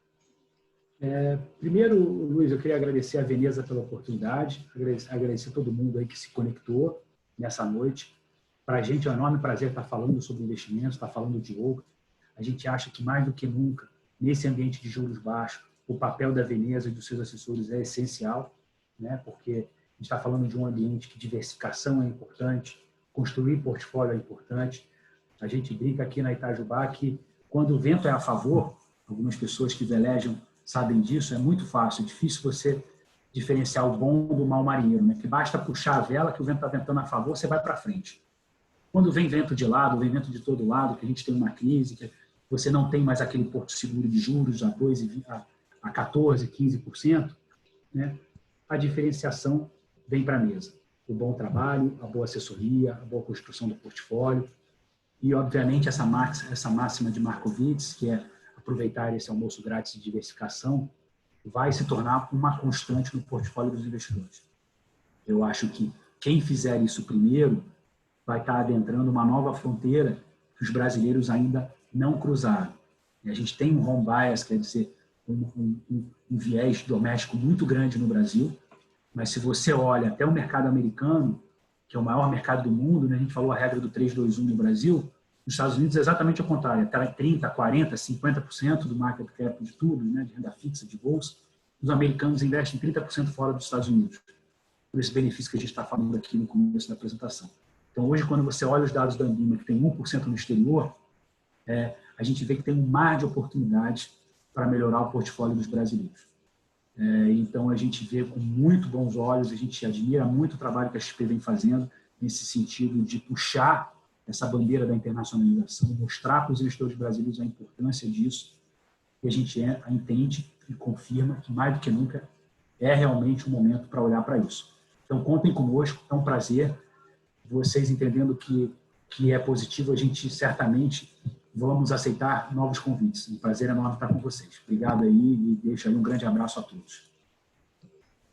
Primeiro, Luiz, eu queria agradecer a Veneza pela oportunidade, agradecer a todo mundo aí que se conectou nessa noite. Para a gente é um enorme prazer estar falando sobre investimentos, estar falando de Oaktree. A gente acha que mais do que nunca, nesse ambiente de juros baixos, o papel da Veneza e dos seus assessores é essencial, né? Porque a gente está falando de um ambiente que diversificação é importante, construir portfólio é importante. A gente brinca aqui na Itajubá que quando o vento é a favor, algumas pessoas que velejam sabem disso, é muito fácil, é difícil você diferenciar o bom do mau marinheiro, né? Que basta puxar a vela que o vento está ventando a favor, você vai para frente. Quando vem vento de lado, vem vento de todo lado, que a gente tem uma crise, que você não tem mais aquele porto seguro de juros a 14%, 15%, né? A diferenciação vem para a mesa. O bom trabalho, a boa assessoria, a boa construção do portfólio e, obviamente, essa máxima de Markowitz, que é aproveitar esse almoço grátis de diversificação, vai se tornar uma constante no portfólio dos investidores. Eu acho que quem fizer isso primeiro vai estar adentrando uma nova fronteira que os brasileiros ainda não cruzaram. E a gente tem um home bias, quer dizer, um viés doméstico muito grande no Brasil, mas se você olha até o mercado americano, que é o maior mercado do mundo, né? A gente falou a regra do 3-2-1 no Brasil, nos Estados Unidos é exatamente o contrário, é 30%, 40%, 50% do market cap de tudo, né? De renda fixa, de bolsa. Os americanos investem 30% fora dos Estados Unidos, por esse benefício que a gente está falando aqui no começo da apresentação. Então, hoje, quando você olha os dados da Ambima, que tem 1% no exterior, a gente vê que tem um mar de oportunidades para melhorar o portfólio dos brasileiros. Então, a gente vê com muito bons olhos, a gente admira muito o trabalho que a XP vem fazendo nesse sentido de puxar essa bandeira da internacionalização, mostrar para os investidores brasileiros a importância disso, e a gente entende e confirma que, mais do que nunca, é realmente um momento para olhar para isso. Então, contem conosco, é um prazer. Vocês entendendo que é positivo, a gente certamente vamos aceitar novos convites. Um prazer enorme estar com vocês. Obrigado aí e deixo aí um grande abraço a todos.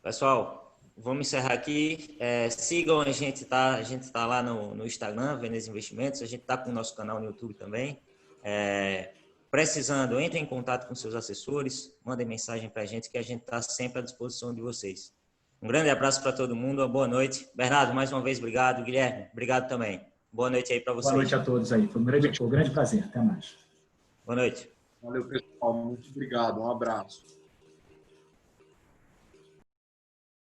Pessoal, vamos encerrar aqui. Sigam a gente tá lá no Instagram, Veneza Investimentos. A gente está com o nosso canal no YouTube também. Precisando, entre em contato com seus assessores, mandem mensagem para a gente que a gente está sempre à disposição de vocês. Um grande abraço para todo mundo, uma boa noite. Bernardo, mais uma vez, obrigado. Guilherme, obrigado também. Boa noite aí para vocês. Boa noite a todos aí. Foi um grande prazer. Até mais. Boa noite. Valeu, pessoal. Muito obrigado. Um abraço.